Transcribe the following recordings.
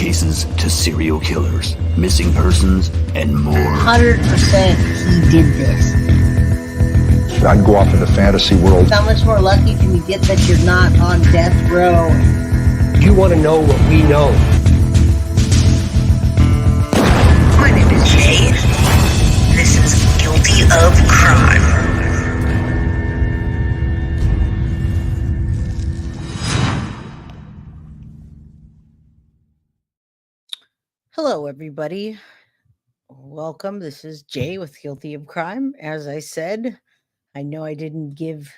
cases to serial killers, missing persons, and more. 100% he did this. I'd go off in the fantasy world. How much more lucky can you get that you're not on death row? You want to know what we know. My name is Jay. This is Guilty of Crime. Hello, everybody. Welcome. This is Jay with Guilty of Crime. As I said, I know I didn't give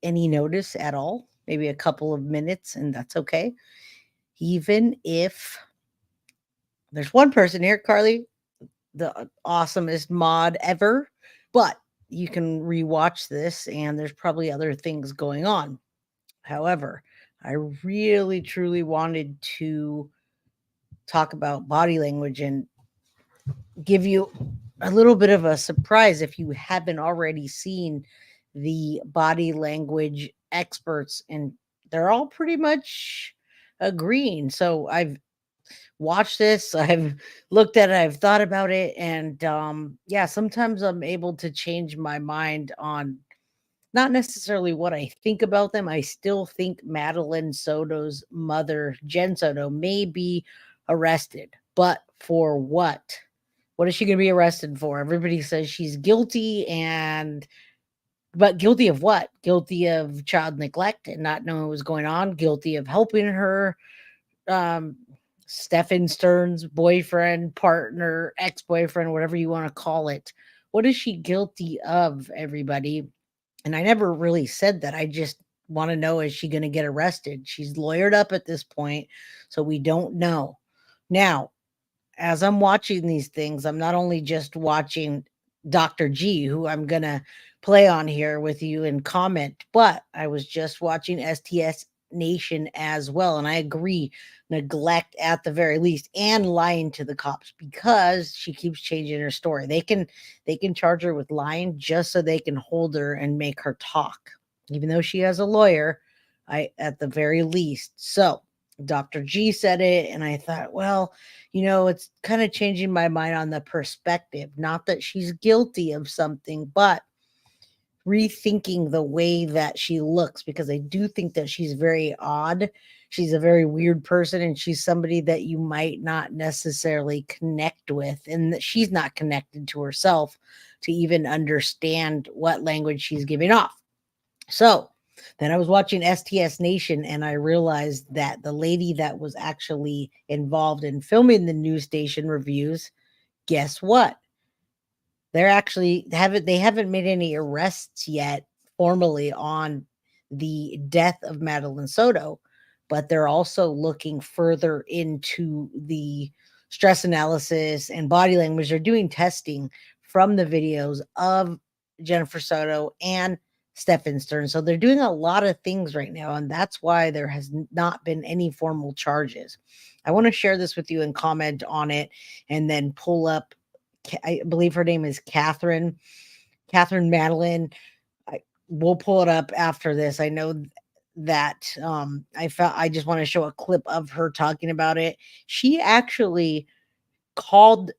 any notice at all, maybe a couple of minutes, and that's okay. Even if there's one person here, Carly, the awesomest mod ever, but you can rewatch this and there's probably other things going on. However, I really, truly wanted to talk about body language and give you a little bit of a surprise if you haven't already seen the body language experts, and they're all pretty much agreeing. So I've watched this, I've looked at it, I've thought about it, and yeah, sometimes I'm able to change my mind on not necessarily what I think about them. I still think Madeline Soto's mother, Jen Soto, may be arrested, but for what? What is she going to be arrested for? Everybody says she's guilty, but guilty of what? Guilty of child neglect and not knowing what was going on. Guilty of helping her Stefan Sterns' boyfriend, partner, ex-boyfriend, whatever you want to call it. What is she guilty of, everybody? And I never really said that. I just want to know, is she going to get arrested? She's lawyered up at this point, so we don't know. Now, as I'm watching these things, I'm not only just watching Dr. G, who I'm going to play on here with you and comment, but I was just watching STS Nation as well. And I agree, neglect at the very least, and lying to the cops, because she keeps changing her story. They can charge her with lying just so they can hold her and make her talk, even though she has a lawyer, at the very least. So Dr. G said it, and I thought, well, it's kind of changing my mind on the perspective. Not that she's guilty of something, but rethinking the way that she looks, because I do think that she's very odd. She's a very weird person, and she's somebody that you might not necessarily connect with, and that she's not connected to herself to even understand what language she's giving off. So then I was watching STS Nation, and I realized that the lady that was actually involved in filming the news station reviews, guess what? They're actually haven't made any arrests yet formally on the death of Madeline Soto, but they're also looking further into the stress analysis and body language. They're doing testing from the videos of Jennifer Soto and Stefan Sterns. So they're doing a lot of things right now, and that's why there has not been any formal charges. I want to share this with you and comment on it, and then pull up, I believe her name is Catherine Madeline. We'll pull it up after this. I know that I just want to show a clip of her talking about it. She actually called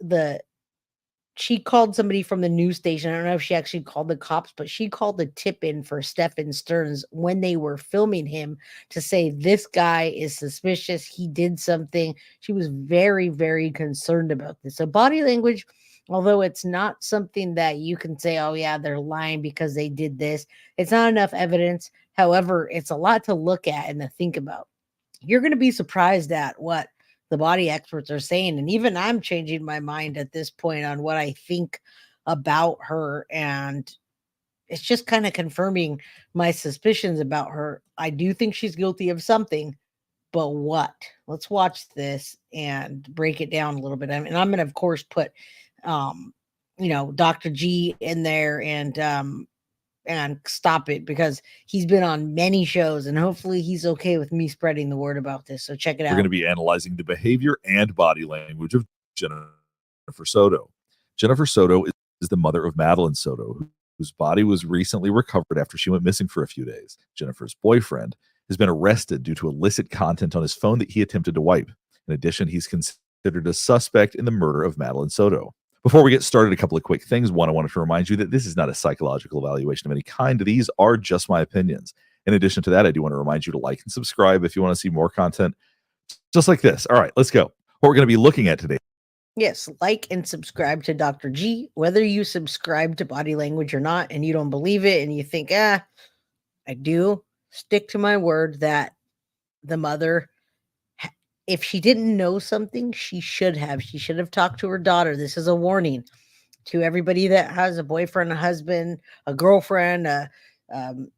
somebody from the news station. I don't know if she actually called the cops, but she called the tip in for Stefan Sterns when they were filming him to say, this guy is suspicious. He did something. She was very, very concerned about this. So body language, although it's not something that you can say, oh yeah, they're lying because they did this, it's not enough evidence. However, it's a lot to look at and to think about. You're going to be surprised at what the body experts are saying. And even I'm changing my mind at this point on what I think about her. And it's just kind of confirming my suspicions about her. I do think she's guilty of something, but what? Let's watch this and break it down a little bit. And I'm going to, of course, put, Dr. G in there and stop it, because he's been on many shows, and hopefully he's okay with me spreading the word about this. So check it out. We're going to be analyzing the behavior and body language of Jennifer Soto. Jennifer Soto is the mother of Madeline Soto, whose body was recently recovered after she went missing for a few days. Jennifer's boyfriend has been arrested due to illicit content on his phone that he attempted to wipe. In addition, he's considered a suspect in the murder of Madeline Soto. Before we get started, a couple of quick things. One, I wanted to remind you that this is not a psychological evaluation of any kind. These are just my opinions. In addition to that, I do want to remind you to like and subscribe if you want to see more content just like this. All right, let's go. What we're going to be looking at today. Yes, like and subscribe to Dr. G. Whether you subscribe to body language or not, and you don't believe it, and you think, I do, stick to my word that the mother, if she didn't know something, she should have. She should have talked to her daughter. This is a warning to everybody that has a boyfriend, a husband, a girlfriend, a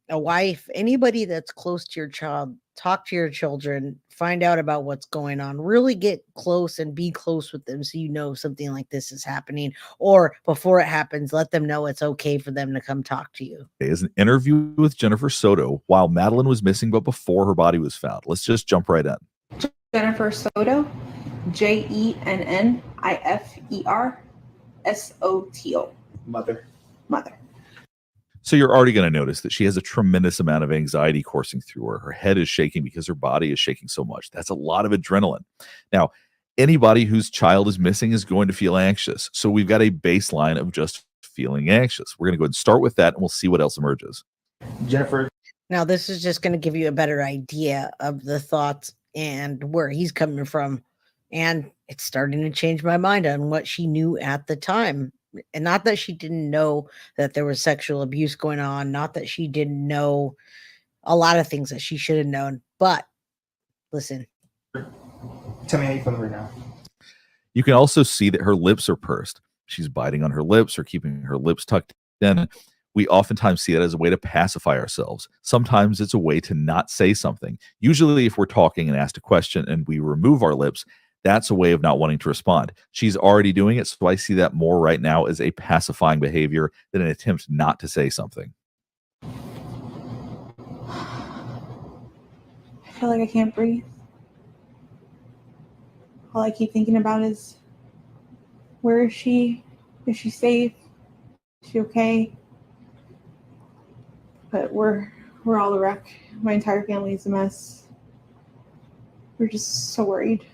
wife, anybody that's close to your child. Talk to your children, find out about what's going on, really get close and be close with them so you know something like this is happening, or before it happens, let them know it's okay for them to come talk to you. Is an interview with Jennifer Soto while Madeline was missing, but before her body was found. Let's just jump right in. Jennifer Soto, JENNIFERSOTO. Mother. So you're already going to notice that she has a tremendous amount of anxiety coursing through her. Her head is shaking because her body is shaking so much. That's a lot of adrenaline. Now, anybody whose child is missing is going to feel anxious. So we've got a baseline of just feeling anxious. We're going to go ahead and start with that, and we'll see what else emerges. Jennifer. Now, this is just going to give you a better idea of the thoughts and where he's coming from. And it's starting to change my mind on what she knew at the time. And not that she didn't know that there was sexual abuse going on, not that she didn't know a lot of things that she should have known. But listen. Tell me how you feel right now. You can also see that her lips are pursed. She's biting on her lips or keeping her lips tucked in. We oftentimes see that as a way to pacify ourselves. Sometimes it's a way to not say something. Usually if we're talking and asked a question and we remove our lips, that's a way of not wanting to respond. She's already doing it, so I see that more right now as a pacifying behavior than an attempt not to say something. I feel like I can't breathe. All I keep thinking about is, where is she? Is she safe? Is she okay? But we're all a wreck. My entire family is a mess. We're just so worried.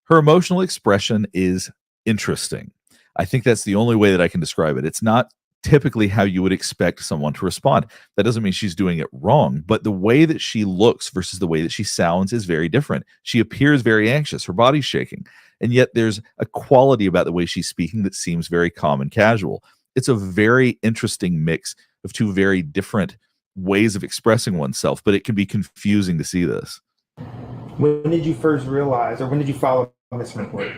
Her emotional expression is interesting. I think that's the only way that I can describe it. It's not typically how you would expect someone to respond. That doesn't mean she's doing it wrong, but the way that she looks versus the way that she sounds is very different. She appears very anxious. Her body's shaking. And yet there's a quality about the way she's speaking that seems very calm and casual. It's a very interesting mix of two very different ways of expressing oneself, but it can be confusing to see this. When did you first realize, or when did you file a missing report?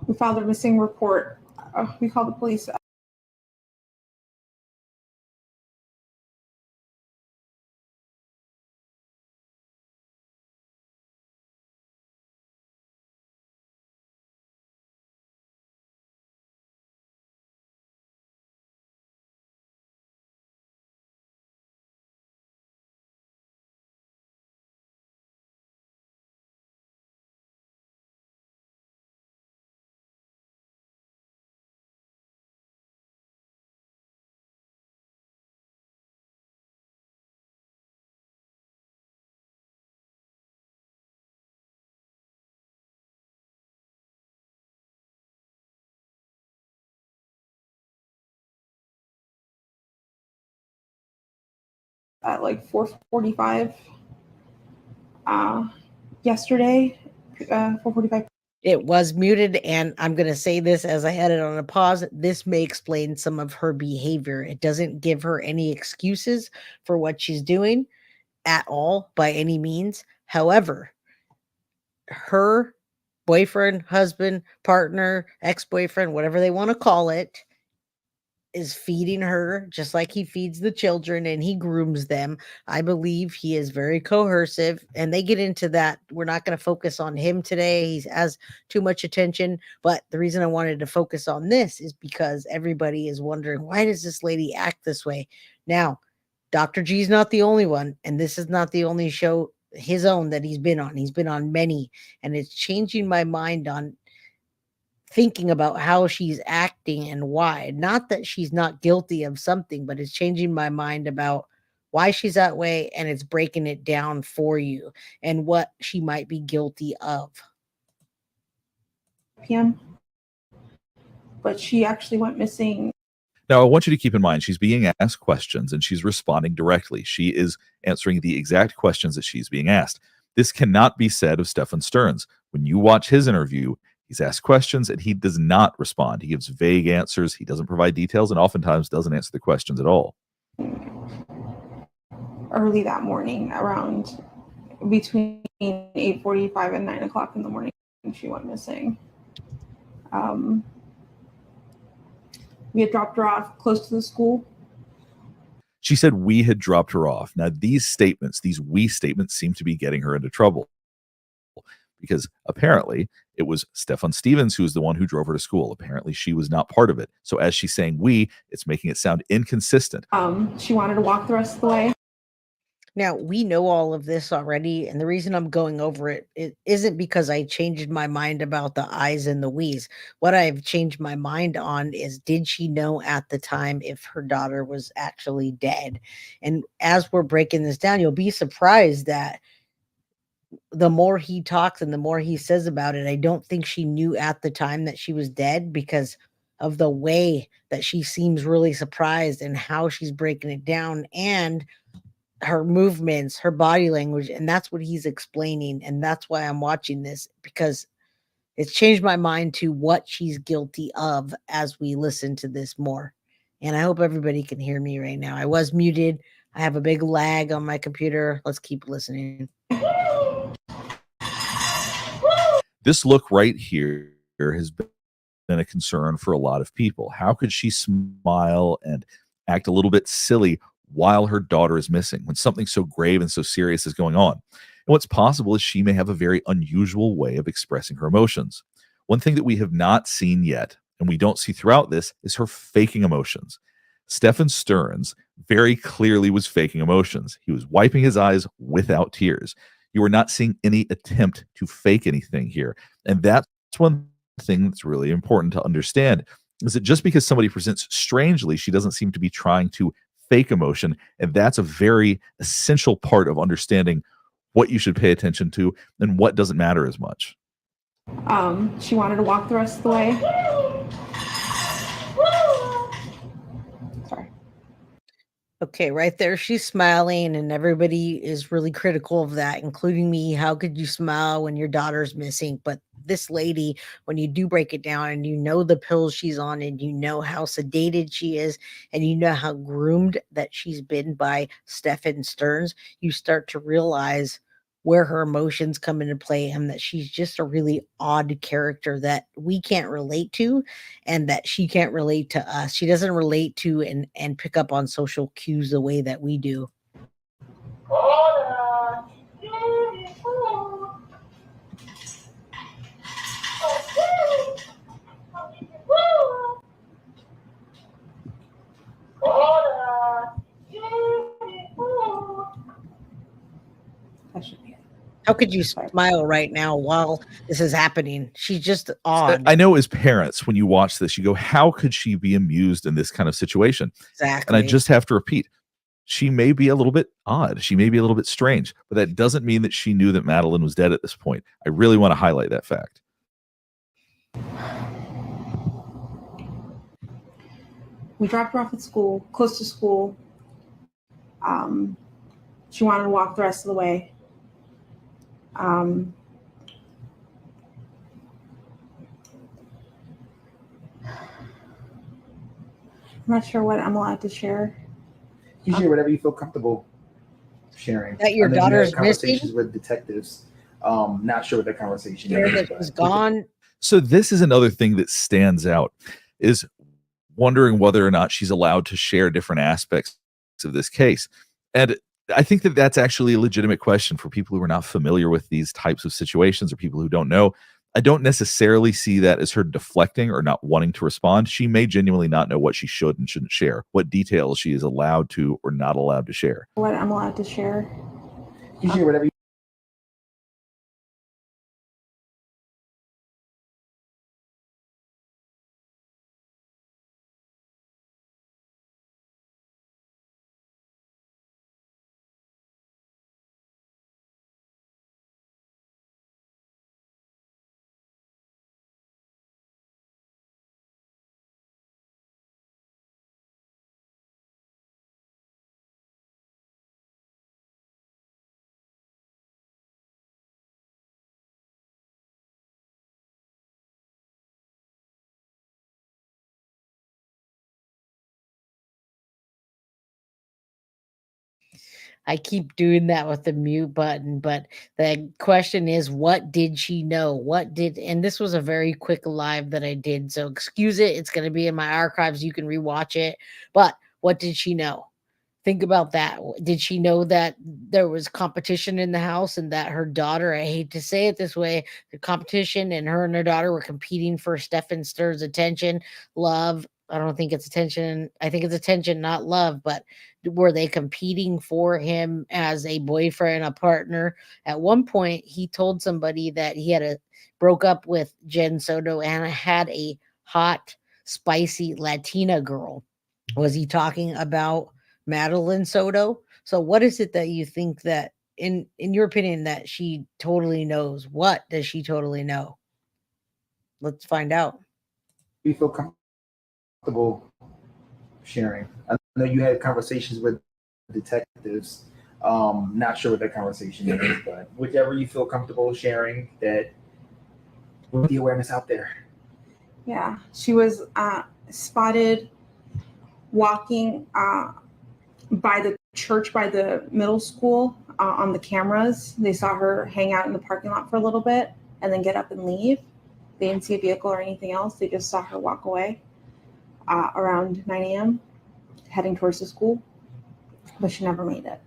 We filed a missing report. We called the police. At like 4:45 yesterday, 4:45. It was muted, and I'm going to say this as I had it on a pause. This may explain some of her behavior. It doesn't give her any excuses for what she's doing at all by any means. However, her boyfriend, husband, partner, ex-boyfriend, whatever they want to call it, is feeding her just like he feeds the children and he grooms them. I believe he is very coercive, and they get into that. We're not going to focus on him today. He has too much attention. But the reason I wanted to focus on this is because everybody is wondering, why does this lady act this way? Now, Dr. G is not the only one, and this is not the only show his own that he's been on. He's been on many, and it's changing my mind on thinking about how she's acting and why. Not that she's not guilty of something, but it's changing my mind about why she's that way, and it's breaking it down for you and what she might be guilty of. p.m. But she actually went missing. Now, I want you to keep in mind, she's being asked questions and she's responding directly. She is answering the exact questions that she's being asked. This cannot be said of Stefan Sterns. When you watch his interview, he's asked questions and he does not respond. He gives vague answers. He doesn't provide details and oftentimes doesn't answer the questions at all. Early that morning, around between 8:45 and 9 o'clock in the morning, she went missing. We had dropped her off close to the school. She said we had dropped her off. Now, these statements, these we statements, seem to be getting her into trouble because apparently it was Stefan Stevens who was the one who drove her to school. Apparently she was not part of it. So as she's saying we, it's making it sound inconsistent. She wanted to walk the rest of the way. Now, we know all of this already, and the reason I'm going over it isn't because I changed my mind about the I's and the we's. What I've changed my mind on is, did she know at the time if her daughter was actually dead? And as we're breaking this down, you'll be surprised that the more he talks and the more he says about it, I don't think she knew at the time that she was dead because of the way that she seems really surprised and how she's breaking it down and her movements, her body language, and that's what he's explaining. And that's why I'm watching this, because it's changed my mind to what she's guilty of as we listen to this more. And I hope everybody can hear me right now. I was muted. I have a big lag on my computer. Let's keep listening. This look right here has been a concern for a lot of people. How could she smile and act a little bit silly while her daughter is missing when something so grave and so serious is going on? And what's possible is she may have a very unusual way of expressing her emotions. One thing that we have not seen yet, and we don't see throughout this, is her faking emotions. Stefan Sterns very clearly was faking emotions. He was wiping his eyes without tears. You are not seeing any attempt to fake anything here. And that's one thing that's really important to understand, is that just because somebody presents strangely, she doesn't seem to be trying to fake emotion. And that's a very essential part of understanding what you should pay attention to and what doesn't matter as much. She wanted to walk the rest of the way. Sorry. Okay, right there, she's smiling, and everybody is really critical of that, including me. How could you smile when your daughter's missing? But this lady, when you do break it down and you know the pills she's on and you know how sedated she is and you know how groomed that she's been by Stefan Sterns, you start to realize where her emotions come into play and that she's just a really odd character that we can't relate to and that she can't relate to us. She doesn't relate to and pick up on social cues the way that we do. That should be it. How could you smile right now while this is happening? She's just odd. I know as parents, when you watch this, you go, how could she be amused in this kind of situation? Exactly. And I just have to repeat, she may be a little bit odd. She may be a little bit strange, but that doesn't mean that she knew that Madeline was dead at this point. I really want to highlight that fact. We dropped her off at school, close to school. She wanted to walk the rest of the way. I'm not sure what I'm allowed to share. You share whatever you feel comfortable sharing. That your I know you had daughter's conversations missing? with detectives. Not sure what that conversation Sure is. that but- she's gone. So this is another thing that stands out, is wondering whether or not she's allowed to share different aspects of this case. And I think that that's actually a legitimate question for people who are not familiar with these types of situations or people who don't know. I don't necessarily see that as her deflecting or not wanting to respond. She may genuinely not know what she should and shouldn't share, what details she is allowed to or not allowed to share. What I'm allowed to share. You share whatever I keep doing that with the mute button, but the question is, what did she know? And this was a very quick live that I did, so excuse it. It's going to be in my archives. You can rewatch it. But what did she know? Think about that. Did she know that there was competition in the house and that her daughter, I hate to say it this way, the competition and her daughter were competing for Stefan Sterns' attention, love? I don't think it's attention. I think it's attention, not love. But were they competing for him as a boyfriend, a partner? At one point, he told somebody that he broke up with Jen Soto and had a hot, spicy Latina girl. Was he talking about Madeline Soto? So what is it that you think that in your opinion that she totally knows? What does she totally know? Let's find out. Do you feel comfortable sharing? I know you had conversations with detectives. Not sure what that conversation is, but whichever you feel comfortable sharing, that with the awareness out there. Yeah, she was spotted walking by the church, by the middle school, on the cameras. They saw her hang out in the parking lot for a little bit and then get up and leave. They didn't see a vehicle or anything else. They just saw her walk away around 9 a.m. heading towards the school, but she never made it.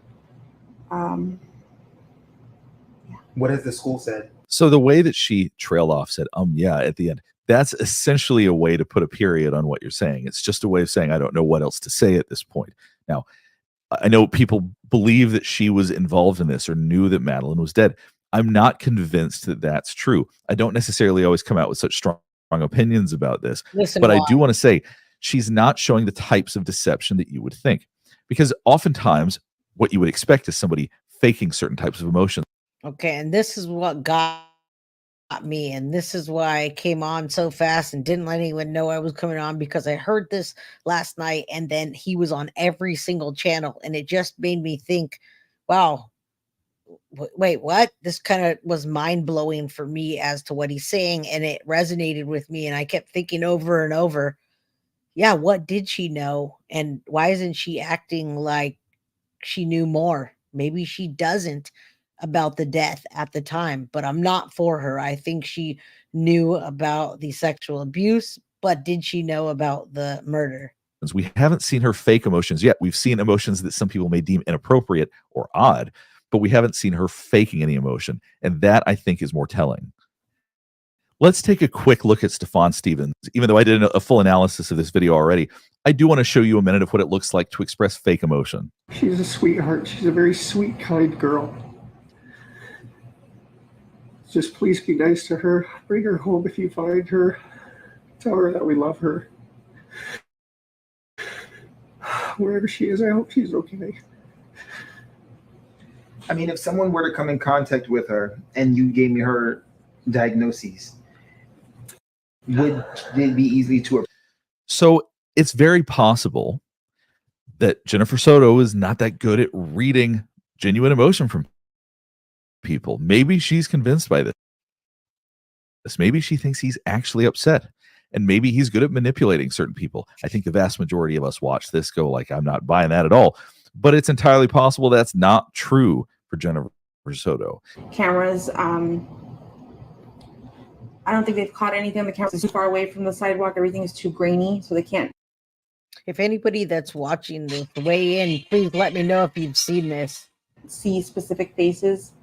What has the school said? So the way that she trailed off, said, yeah, at the end, that's essentially a way to put a period on what you're saying. It's just a way of saying, I don't know what else to say at this point. Now, I know people believe that she was involved in this or knew that Madeline was dead. I'm not convinced that that's true. I don't necessarily always come out with such strong opinions about this. But I do want to say she's not showing the types of deception that you would think. Because oftentimes what you would expect is somebody faking certain types of emotions. Okay, and this is what got me, and this is why I came on so fast and didn't let anyone know I was coming on, because I heard this last night and then he was on every single channel and it just made me think, wow, wait, what? This kind of was mind-blowing for me as to what he's saying, and it resonated with me, and I kept thinking over and over, yeah, what did she know? And why isn't she acting like she knew more? Maybe she doesn't about the death at the time, but I'm not for her. I think she knew about the sexual abuse, but did she know about the murder? We haven't seen her fake emotions yet. We've seen emotions that some people may deem inappropriate or odd, but we haven't seen her faking any emotion. And that, I think, is more telling. Let's take a quick look at Stefan Sterns. Even though I did a full analysis of this video already, I do want to show you a minute of what it looks like to express fake emotion. She's a sweetheart. She's a very sweet, kind girl. Just please be nice to her. Bring her home if you find her. Tell her that we love her. Wherever she is, I hope she's okay. I mean, if someone were to come in contact with her and you gave me her diagnoses, would it be easy to? So it's very possible that Jennifer Soto is not that good at reading genuine emotion from people. Maybe she's convinced by this. Maybe she thinks he's actually upset, and maybe he's good at manipulating certain people. I think the vast majority of us watch this go like, I'm not buying that at all. But it's entirely possible that's not true for Jennifer Soto. Cameras, I don't think they've caught anything. The cameras are too far away from the sidewalk. Everything is too grainy, so they can't. If anybody that's watching this weigh in, please let me know if you've seen this. See specific faces,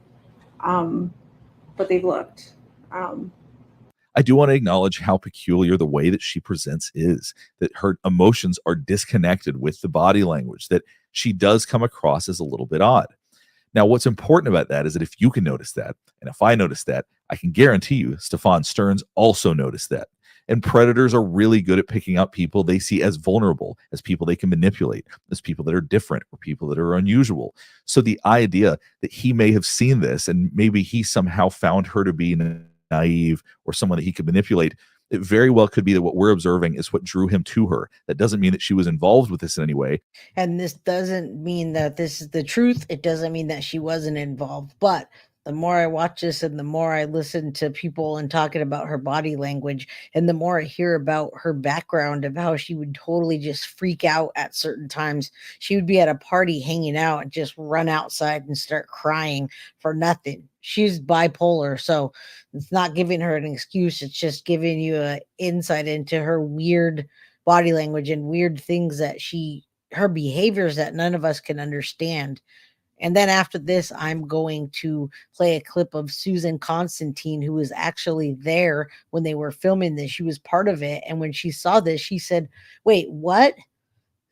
but they've looked. I do want to acknowledge how peculiar the way that she presents is, that her emotions are disconnected with the body language, that she does come across as a little bit odd. Now, what's important about that is that if you can notice that, and if I notice that, I can guarantee you Stefan Sterns also noticed that. And predators are really good at picking up people they see as vulnerable, as people they can manipulate, as people that are different or people that are unusual. So the idea that he may have seen this and maybe he somehow found her to be naive or someone that he could manipulate, it very well could be that what we're observing is what drew him to her. That doesn't mean that she was involved with this in any way. And this doesn't mean that this is the truth. It doesn't mean that she wasn't involved. But the more I watch this and the more I listen to people and talking about her body language, and the more I hear about her background of how she would totally just freak out at certain times. She would be at a party hanging out and just run outside and start crying for nothing. She's bipolar, so it's not giving her an excuse. It's just giving you an insight into her weird body language and weird things that her behaviors that none of us can understand. And then after this, I'm going to play a clip of Susan Constantine, who was actually there when they were filming this. She was part of it. And when she saw this, she said, wait, what?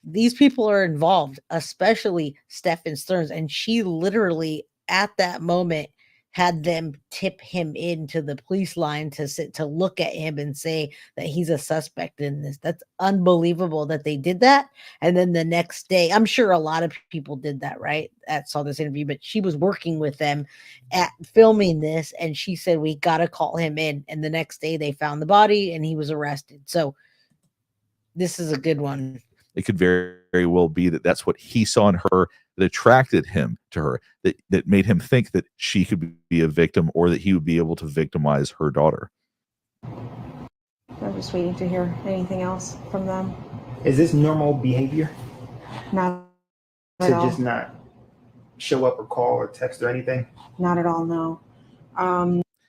These people are involved, especially Stefan Sterns. And she literally, at that moment, had them tip him into the police line to look at him and say that he's a suspect in this. That's unbelievable that they did that. And then the next day, I'm sure a lot of people did that, right? That saw this interview, but she was working with them at filming this, and she said, we got to call him in. And the next day they found the body and he was arrested. So this is a good one. It could very, very well be that that's what he saw in her that attracted him to her, that made him think that she could be a victim or that he would be able to victimize her daughter. I'm just waiting to hear anything else from them. Is this normal behavior Not to at all. just not show up or call or text or anything? Not at all, no.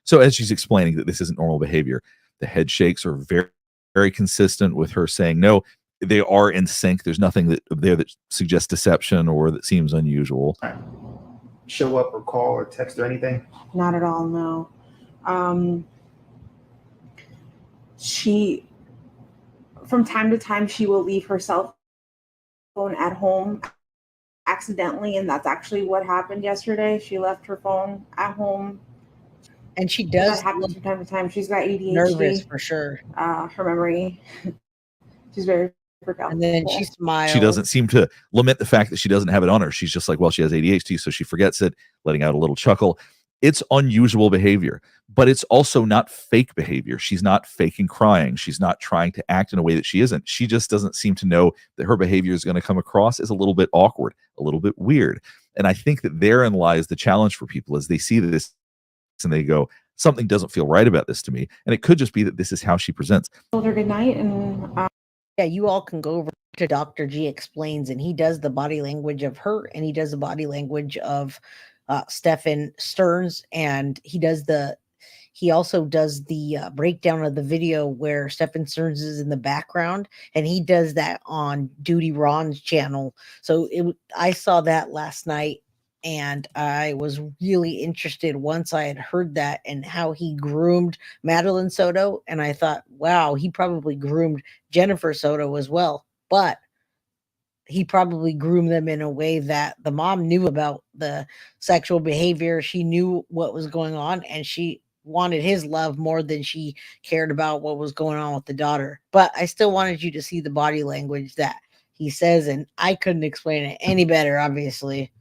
So as she's explaining that this isn't normal behavior, the head shakes are very, very consistent with her saying no. They are in sync. There's nothing there that suggests deception or that seems unusual. Show up or call or text or anything? Not at all, no. She, from time to time, she will leave her cell phone at home accidentally, and that's actually what happened yesterday. She left her phone at home. And she does That happens from time to time. She's got ADHD. nervous for sure. Her memory. She's very forgetful. And then she smiles. She doesn't seem to lament the fact that she doesn't have it on her. She's just like, well, she has ADHD, so she forgets it, letting out a little chuckle. It's unusual behavior, but it's also not fake behavior. She's not faking crying. She's not trying to act in a way that she isn't. She just doesn't seem to know that her behavior is going to come across as a little bit awkward, a little bit weird. And I think that therein lies the challenge for people as they see this and they go, something doesn't feel right about this to me. And it could just be that this is how she presents. Told her good night, and Yeah, you all can go over to Dr. G Explains, and he does the body language of her, and he does the body language of Stefan Sterns, and he also does the breakdown of the video where Stefan Sterns is in the background, and he does that on Duty Ron's channel. So I saw that last night, and I was really interested once I had heard that and how he groomed Madeline Soto, and I thought, wow, he probably groomed Jennifer Soto as well, but he probably groomed them in a way that the mom knew about the sexual behavior. She knew what was going on, and she wanted his love more than she cared about what was going on with the daughter. But I still wanted you to see the body language that he says, and I couldn't explain it any better, obviously.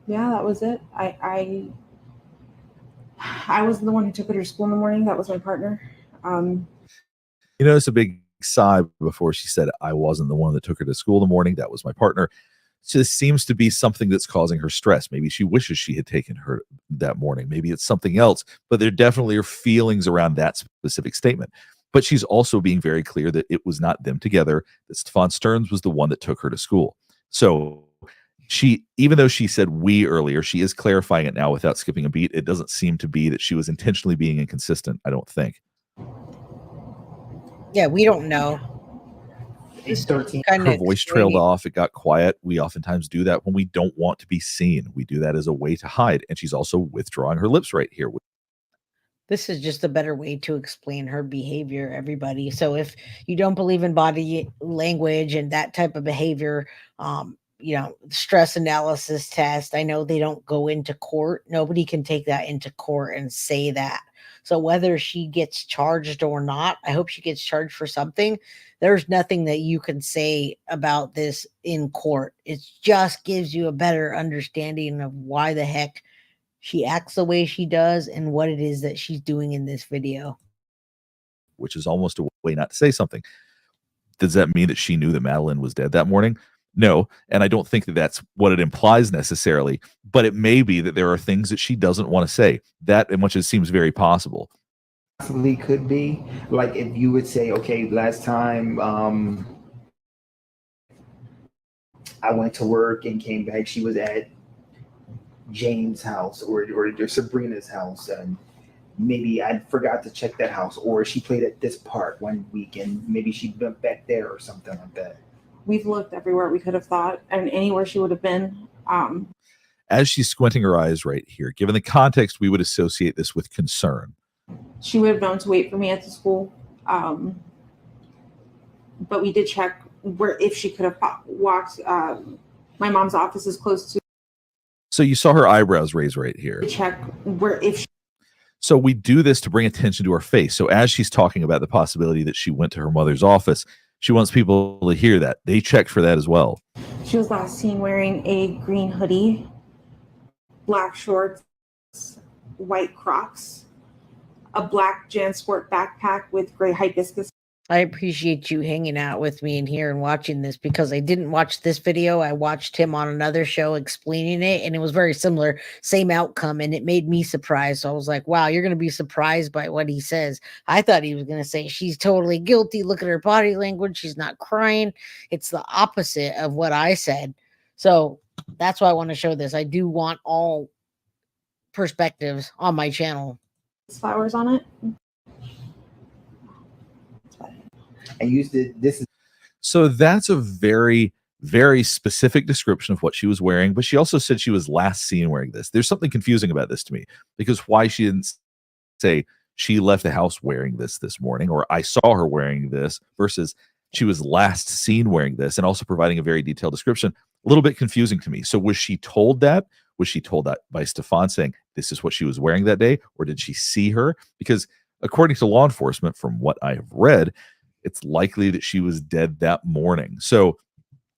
yeah, that was it. I wasn't the one who took her to school in the morning. That was my partner. You notice a big sigh before she said, I wasn't the one that took her to school in the morning. That was my partner. So this seems to be something that's causing her stress. Maybe she wishes she had taken her that morning. Maybe it's something else, but there definitely are feelings around that specific statement. But she's also being very clear that it was not them together, that Stefan Sterns was the one that took her to school. So she, even though she said we earlier, she is clarifying it now without skipping a beat. It doesn't seem to be that she was intentionally being inconsistent, I don't think. Yeah, we don't know. It's 13. Her voice trailed off. It got quiet. We oftentimes do that when we don't want to be seen. We do that as a way to hide. And she's also withdrawing her lips right here. This is just a better way to explain her behavior, everybody. So if you don't believe in body language and that type of behavior, stress analysis test, I know they don't go into court. Nobody can take that into court and say that. So whether she gets charged or not, I hope she gets charged for something. There's nothing that you can say about this in court. It just gives you a better understanding of why the heck she acts the way she does and what it is that she's doing in this video. Which is almost a way not to say something. Does that mean that she knew that Madeline was dead that morning? No, and I don't think that that's what it implies necessarily, but it may be that there are things that she doesn't want to say. That, and which it seems very possible. Possibly could be like if you would say, okay, last time I went to work and came back, she was at James' house or Sabrina's house, and maybe I forgot to check that house, or she played at this park one week and maybe she went back there or something like that. We've looked everywhere we could have thought and anywhere she would have been. As she's squinting her eyes right here, given the context, we would associate this with concern. She would have known to wait for me at the school. But we did check where if she could have walked. My mom's office is close to. So you saw her eyebrows raise right here. Check where if. So we do this to bring attention to her face. So as she's talking about the possibility that she went to her mother's office, she wants people to hear that. They check for that as well. She was last seen wearing a green hoodie, black shorts, white Crocs, a black JanSport backpack with gray hibiscus. I appreciate you hanging out with me in here and watching this, because I didn't watch this video. I watched him on another show explaining it, and it was very similar, same outcome, and it made me surprised. So I was like, wow, you're going to be surprised by what he says. I thought he was going to say she's totally guilty. Look at her body language. She's not crying. It's the opposite of what I said. So that's why I want to show this. I do want all perspectives on my channel. Flowers on it. And used it. This is so that's a very, very specific description of what she was wearing, but she also said she was last seen wearing this. There's something confusing about this to me, because why she didn't say she left the house wearing this morning, or I saw her wearing this, versus she was last seen wearing this, and also providing a very detailed description. A little bit confusing to me. So was she told that? Was she told that by Stefan saying this is what she was wearing that day? Or did she see her? Because according to law enforcement, from what I have read, it's likely that she was dead that morning. So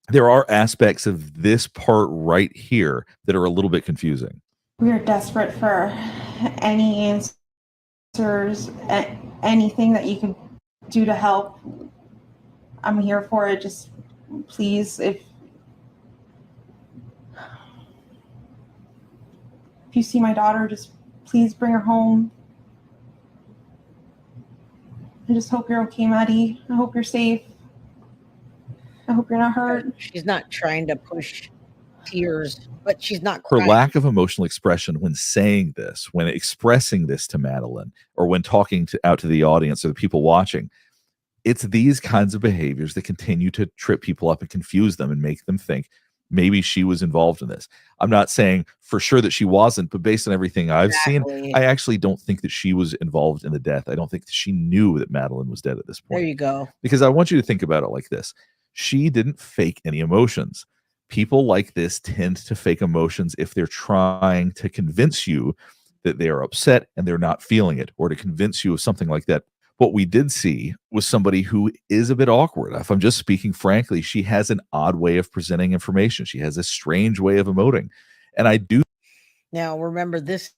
there are aspects of this part right here that are a little bit confusing. We are desperate for any answers, anything that you can do to help. I'm here for it. Just please, if you see my daughter, just please bring her home. I just hope you're okay, Maddie. I hope you're safe. I hope you're not hurt. She's not trying to push tears, but she's not Her crying. lack of emotional expression when saying this, when expressing this to Madeline, or when talking out to the audience or the people watching, it's these kinds of behaviors that continue to trip people up and confuse them and make them think maybe she was involved in this. I'm not saying for sure that she wasn't, but based on everything I've seen, I actually don't think that she was involved in the death. I don't think that she knew that Madeline was dead at this point. There you go. Because I want you to think about it like this. She didn't fake any emotions. People like this tend to fake emotions if they're trying to convince you that they are upset and they're not feeling it, or to convince you of something like that. What we did see was somebody who is a bit awkward. If I'm just speaking frankly, she has an odd way of presenting information. She has a strange way of emoting. And I do. Now, remember, this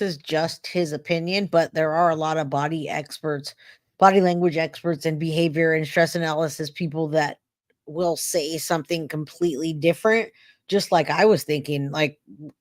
is just his opinion, but there are a lot of body experts, body language experts, and behavior and stress analysis people that will say something completely different. Just like I was thinking, like,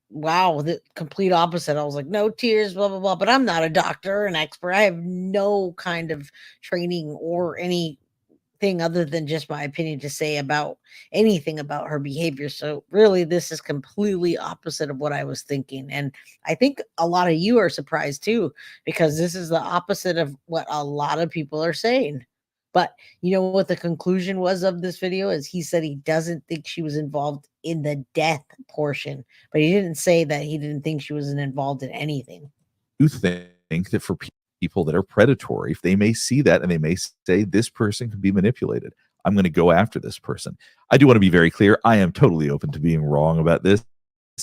wow, the complete opposite. I was like, no tears, blah, blah, blah. But I'm not a doctor or an expert. I have no kind of training or anything other than just my opinion to say about anything about her behavior. So really, this is completely opposite of what I was thinking. And I think a lot of you are surprised too, because this is the opposite of what a lot of people are saying. But you know what the conclusion was of this video is he said he doesn't think she was involved in the death portion, but he didn't say that he didn't think she was involved in anything. You think that for people that are predatory, they may see that and they may say this person can be manipulated. I'm going to go after this person. I do want to be very clear. I am totally open to being wrong about this.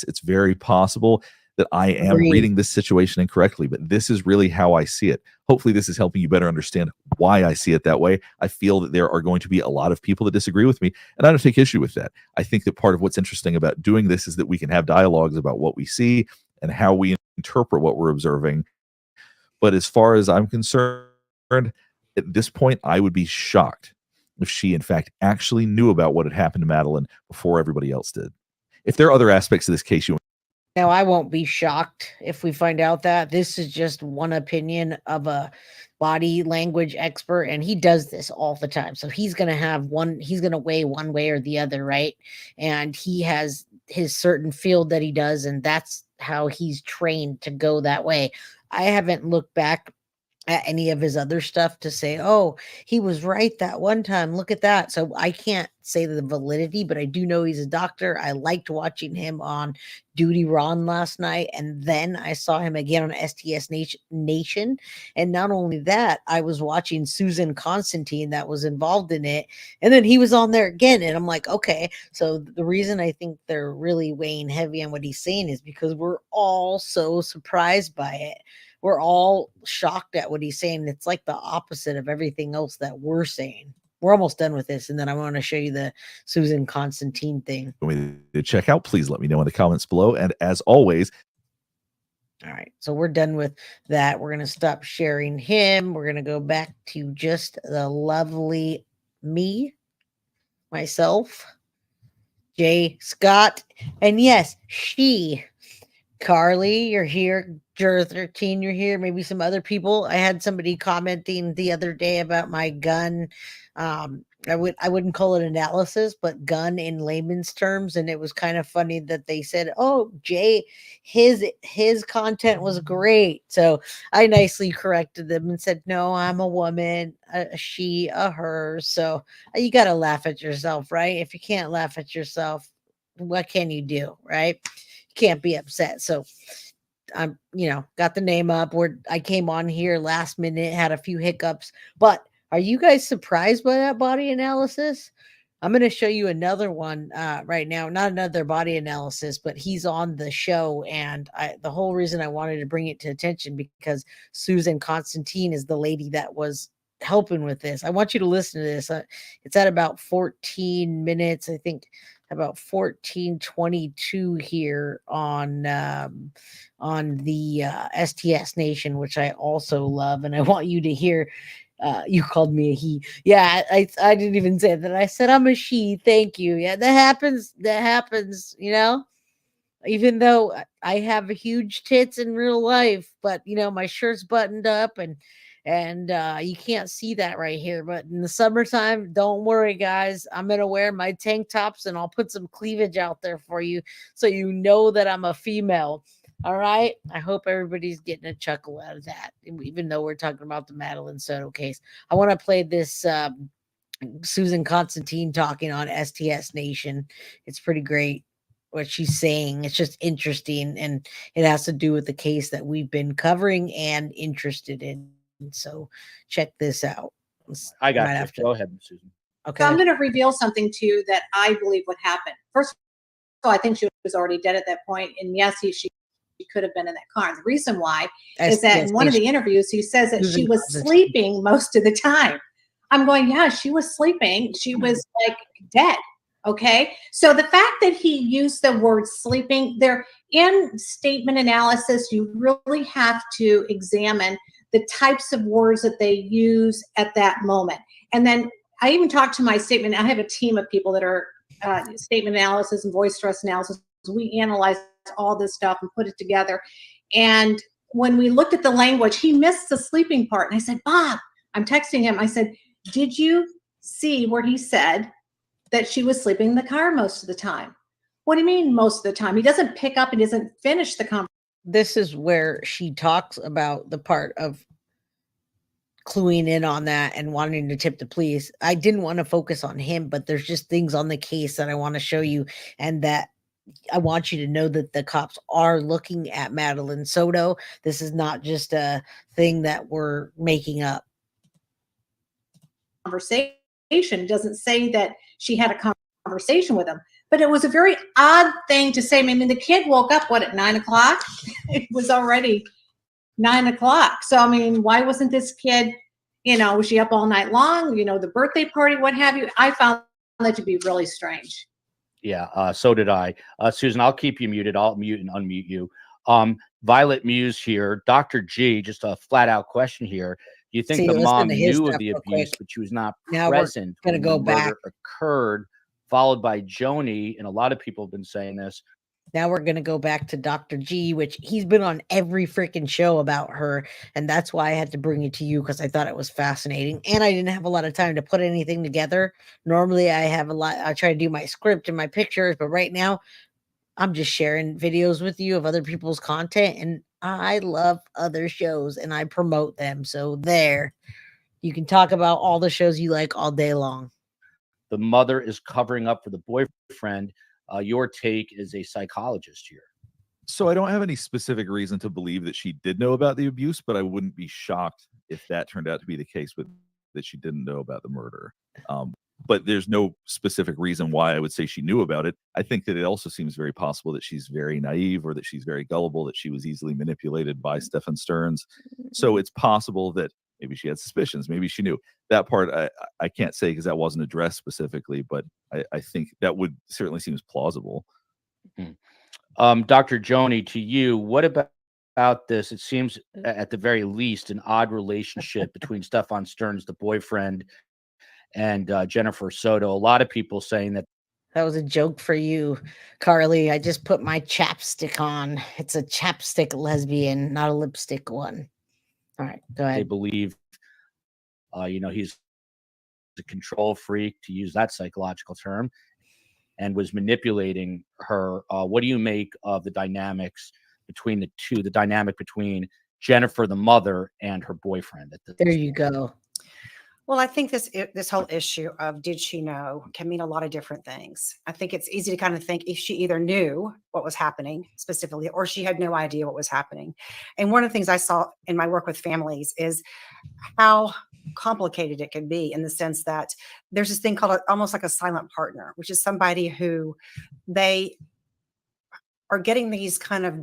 It's very possible that I am reading this situation incorrectly, but this is really how I see it. Hopefully this is helping you better understand why I see it that way. I feel that there are going to be a lot of people that disagree with me, and I don't take issue with that. I think that part of what's interesting about doing this is that we can have dialogues about what we see and how we interpret what we're observing. But as far as I'm concerned, at this point, I would be shocked if she, in fact, actually knew about what had happened to Madeline before everybody else did. If there are other aspects of this case you Now, I won't be shocked if we find out that this is just one opinion of a body language expert, and he does this all the time. So he's going to weigh one way or the other, right? And he has his certain field that he does, and that's how he's trained to go that way. I haven't looked back at any of his other stuff to say, oh, he was right that one time. Look at that. So I can't say the validity, but I do know he's a doctor. I liked watching him on Duty Ron last night. And then I saw him again on STS Nation. And not only that, I was watching Susan Constantine that was involved in it. And then he was on there again. And I'm like, okay. So the reason I think they're really weighing heavy on what he's saying is because we're all so surprised by it. We're all shocked at what he's saying. It's like the opposite of everything else that we're saying. We're almost done with this, and then I want to show you the Susan Constantine thing. want me to check out, please let me know in the comments below. And as always, all right, so we're done with that. We're going to stop sharing him. We're going to go back to just the lovely me, myself, Jay Scott, and yes, she, Carly, you're here. Juror 13, you're here. Maybe some other people. I had somebody commenting the other day about my gun. I wouldn't call it analysis, but gun in layman's terms. And it was kind of funny that they said, "Oh, Jay, his content was great." So I nicely corrected them and said, "No, I'm a woman, a she, a her." So you got to laugh at yourself, right? If you can't laugh at yourself, what can you do, right? You can't be upset. So I'm, got the name up where I came on here last minute, had a few hiccups, but are you guys surprised by that body analysis? I'm going to show you another one right now, not another body analysis, but he's on the show. And the whole reason I wanted to bring it to attention because Susan Constantine is the lady that was helping with this. I want you to listen to this. It's at about 14 minutes, I think. About 14:22 here on the STS Nation, which I also love, and I want you to hear. You called me a he. Yeah, I didn't even say that. I said I'm a she. Thank you. Yeah, that happens. That happens. Even though I have huge tits in real life, but my shirt's buttoned up and you can't see that right here. But in the summertime, don't worry, guys. I'm gonna wear my tank tops and I'll put some cleavage out there for you, so you know that I'm a female. All right. I hope everybody's getting a chuckle out of that, even though we're talking about the Madeline Soto case. I want to play this Susan Constantine talking on STS Nation. It's pretty great what she's saying. It's just interesting, and it has to do with the case that we've been covering and interested in. So check this out. I got you. Go ahead, Susan. Okay. So I'm going to reveal something to you that I believe would happen. First of all, I think she was already dead at that point, and yes, she could have been in that car. And the reason why is that in one of the interviews, he says that she was sleeping most of the time. I'm going, yeah, she was sleeping. She was like dead. Okay. So the fact that he used the word sleeping there in statement analysis, you really have to examine the types of words that they use at that moment. And then I even talked to my statement. I have a team of people that are statement analysis and voice stress analysis. We analyze all this stuff and put it together. And when we looked at the language, he missed the sleeping part. And I said, Bob, I'm texting him. I said, did you see where he said that she was sleeping in the car most of the time? What do you mean most of the time? He doesn't pick up and doesn't finish the conversation. This is where she talks about the part of cluing in on that and wanting to tip the police. I didn't want to focus on him, but there's just things on the case that I want to show you, and that I want you to know that the cops are looking at Madeline Soto. This is not just a thing that we're making up. Conversation. It doesn't say that she had a conversation with him, but it was a very odd thing to say. I mean, the kid woke up, at 9 o'clock? It was already 9 o'clock. So, I mean, why wasn't this kid, was she up all night long? The birthday party, what have you? I found that to be really strange. Yeah, so did I. Susan, I'll keep you muted. I'll mute and unmute you. Violet Muse here. Dr. G, just a flat out question here. you think See, the listen mom to his knew of stuff the real abuse, quick. but she was not Now we're present gonna when go the back. murder occurred, followed by Joni, and a lot of people have been saying this. Now we're gonna go back to Dr. G, which he's been on every freaking show about her, and that's why I had to bring it to you because I thought it was fascinating, and I didn't have a lot of time to put anything together. Normally, I have a lot. I try to do my script and my pictures, but right now, I'm just sharing videos with you of other people's content, and I love other shows and I promote them. So there, you can talk about all the shows you like all day long. The mother is covering up for the boyfriend. Your take as a psychologist here. So I don't have any specific reason to believe that she did know about the abuse, but I wouldn't be shocked if that turned out to be the case, with that she didn't know about the murder. But there's no specific reason why I would say she knew about it. I think that it also seems very possible that she's very naive, or that she's very gullible, that she was easily manipulated by Stefan Sterns. So it's possible that maybe she had suspicions, maybe she knew. That part I can't say because that wasn't addressed specifically, but I think that would certainly seems plausible. Dr. Joni, to you, what about this? It seems at the very least an odd relationship between Stefan Sterns, the boyfriend, and Jennifer Soto. A lot of people saying that That was a joke for you, Carly. I just put my chapstick on. It's a chapstick lesbian, not a lipstick one. All right, go they ahead. believe, he's a control freak, to use that psychological term, and was manipulating her. What do you make of the dynamics between the two, the dynamic between Jennifer, the mother, and her boyfriend? There you go. Well, I think this whole issue of did she know can mean a lot of different things. I think it's easy to kind of think if she either knew what was happening specifically or she had no idea what was happening. And one of the things I saw in my work with families is how complicated it can be, in the sense that there's this thing called almost like a silent partner, which is somebody who they are getting these kind of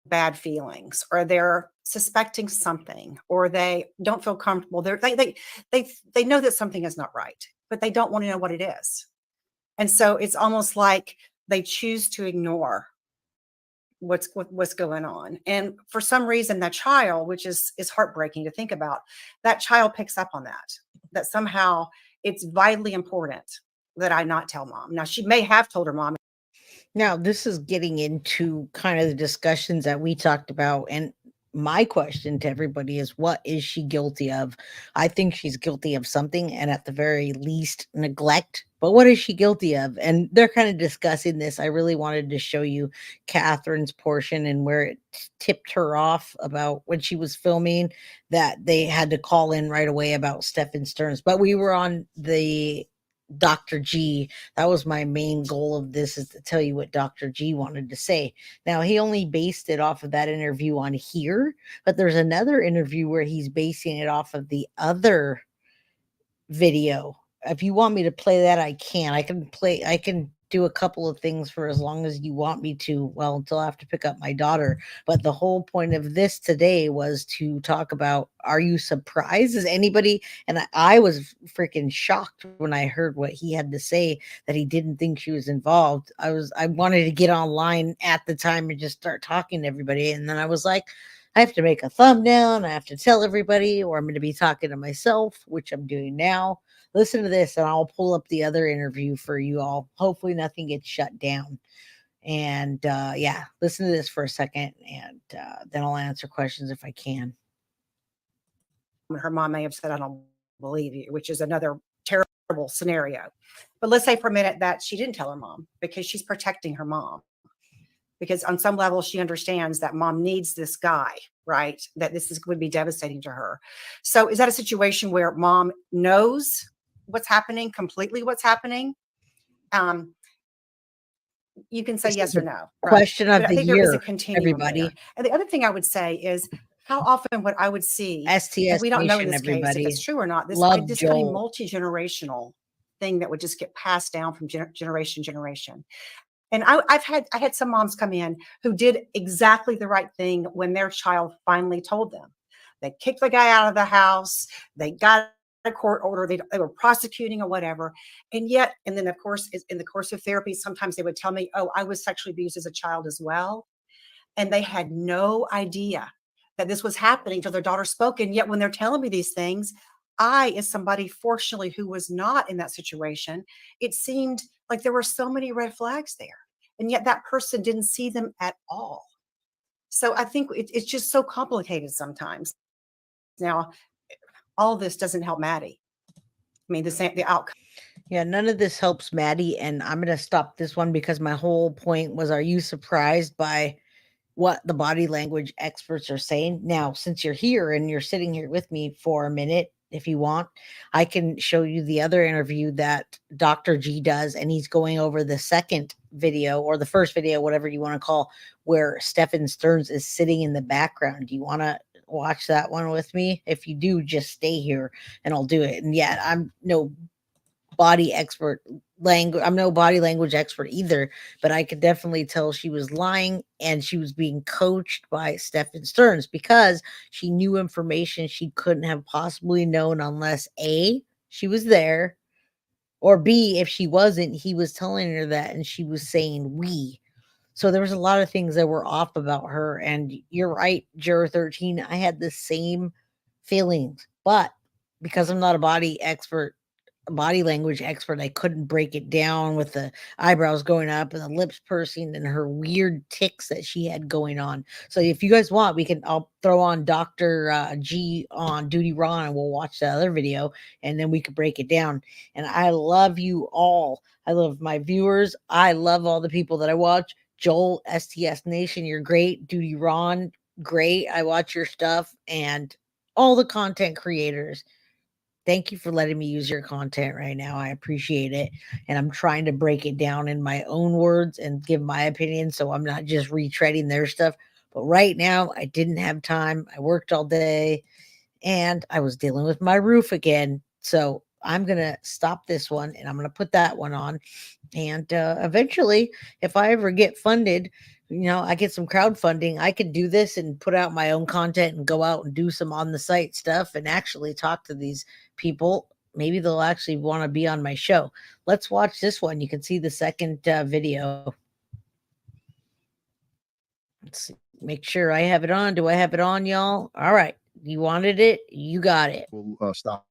bad feelings, or they're suspecting something, or they don't feel comfortable. They know that something is not right, but they don't want to know what it is. And so it's almost like they choose to ignore what's going on. And for some reason, that child, which is heartbreaking to think about, that child picks up on that somehow it's vitally important that I not tell mom. Now, she may have told her mom. Now, this is getting into kind of the discussions that we talked about. And my question to everybody is, what is she guilty of? I think she's guilty of something, and at the very least, neglect. But what is she guilty of? And they're kind of discussing this. I really wanted to show you Catherine's portion and where it tipped her off about when she was filming that they had to call in right away about Stefan Sterns. But we were on the Dr. G. That was my main goal of this, is to tell you what Dr. G wanted to say. Now, he only based it off of that interview on here, but there's another interview where he's basing it off of the other video. If you want me to play that, I can. I can do a couple of things for as long as you want me to. Well, until I have to pick up my daughter. But the whole point of this today was to talk about, are you surprised? Is anybody? And I was freaking shocked when I heard what he had to say, that he didn't think she was involved. I wanted to get online at the time and just start talking to everybody. And then I was like, I have to make a thumbnail and I have to tell everybody, or I'm going to be talking to myself, which I'm doing now. Listen to this, and I'll pull up the other interview for you all. Hopefully nothing gets shut down. And yeah, listen to this for a second, and then I'll answer questions if I can. Her mom may have said, I don't believe you, which is another terrible scenario. But let's say for a minute that she didn't tell her mom because she's protecting her mom. Because on some level, she understands that mom needs this guy, right? That would be devastating to her. So is that a situation where mom knows what's happening, completely what's happening? You can say This yes is or the no. question right? of But the I think there is a year, continuum everybody. there. And the other thing I would say is, how often what I would see, STS and we don't know in Nation, this case if everybody. it's true or not, this Love kind of Joel. multi-generational thing that would just get passed down from generation to generation. And I had some moms come in who did exactly the right thing when their child finally told them. They kicked the guy out of the house. They got a court order. They were prosecuting or whatever. And then of course, in the course of therapy, sometimes they would tell me, oh, I was sexually abused as a child as well. And they had no idea that this was happening till their daughter spoke. And yet when they're telling me these things, I, as somebody, fortunately, who was not in that situation, it seemed like there were so many red flags there. And yet that person didn't see them at all. So I think it's just so complicated sometimes. Now, all this doesn't help Maddie. I mean, the outcome. Yeah, none of this helps Maddie. And I'm going to stop this one because my whole point was, are you surprised by what the body language experts are saying? Now, since you're here and you're sitting here with me for a minute, if you want, I can show you the other interview that Dr. G does, and he's going over the second video or the first video, whatever you want to call, where Stefan Sterns is sitting in the background. Do you want to watch that one with me? If you do, just stay here and I'll do it. And yeah, I'm no body language expert either, but I could definitely tell she was lying and she was being coached by Stefan Sterns because she knew information she couldn't have possibly known unless A, she was there, or B, if she wasn't, he was telling her that and she was saying we. So there was a lot of things that were off about her. And you're right, Juror 13, I had the same feelings, but because I'm not a body language expert, I couldn't break it down with the eyebrows going up and the lips pursing and her weird tics that she had going on. So if you guys want, I'll throw on Dr. G on Duty Raw and we'll watch the other video and then we could break it down. And I love you all. I love my viewers. I love all the people that I watch. Joel, STS Nation, you're great. Duty Ron, great. I watch your stuff, and all the content creators. Thank you for letting me use your content right now. I appreciate it. And I'm trying to break it down in my own words and give my opinion, so I'm not just retreading their stuff. But right now, I didn't have time. I worked all day and I was dealing with my roof again. So I'm going to stop this one and I'm going to put that one on. And eventually, if I ever get funded, I get some crowdfunding, I could do this and put out my own content and go out and do some on the site stuff and actually talk to these people. Maybe they'll actually want to be on my show. Let's watch this one. You can see the second video. Let's see. Make sure I have it on. Do I have it on, y'all? All right. You wanted it. You got it. We'll stop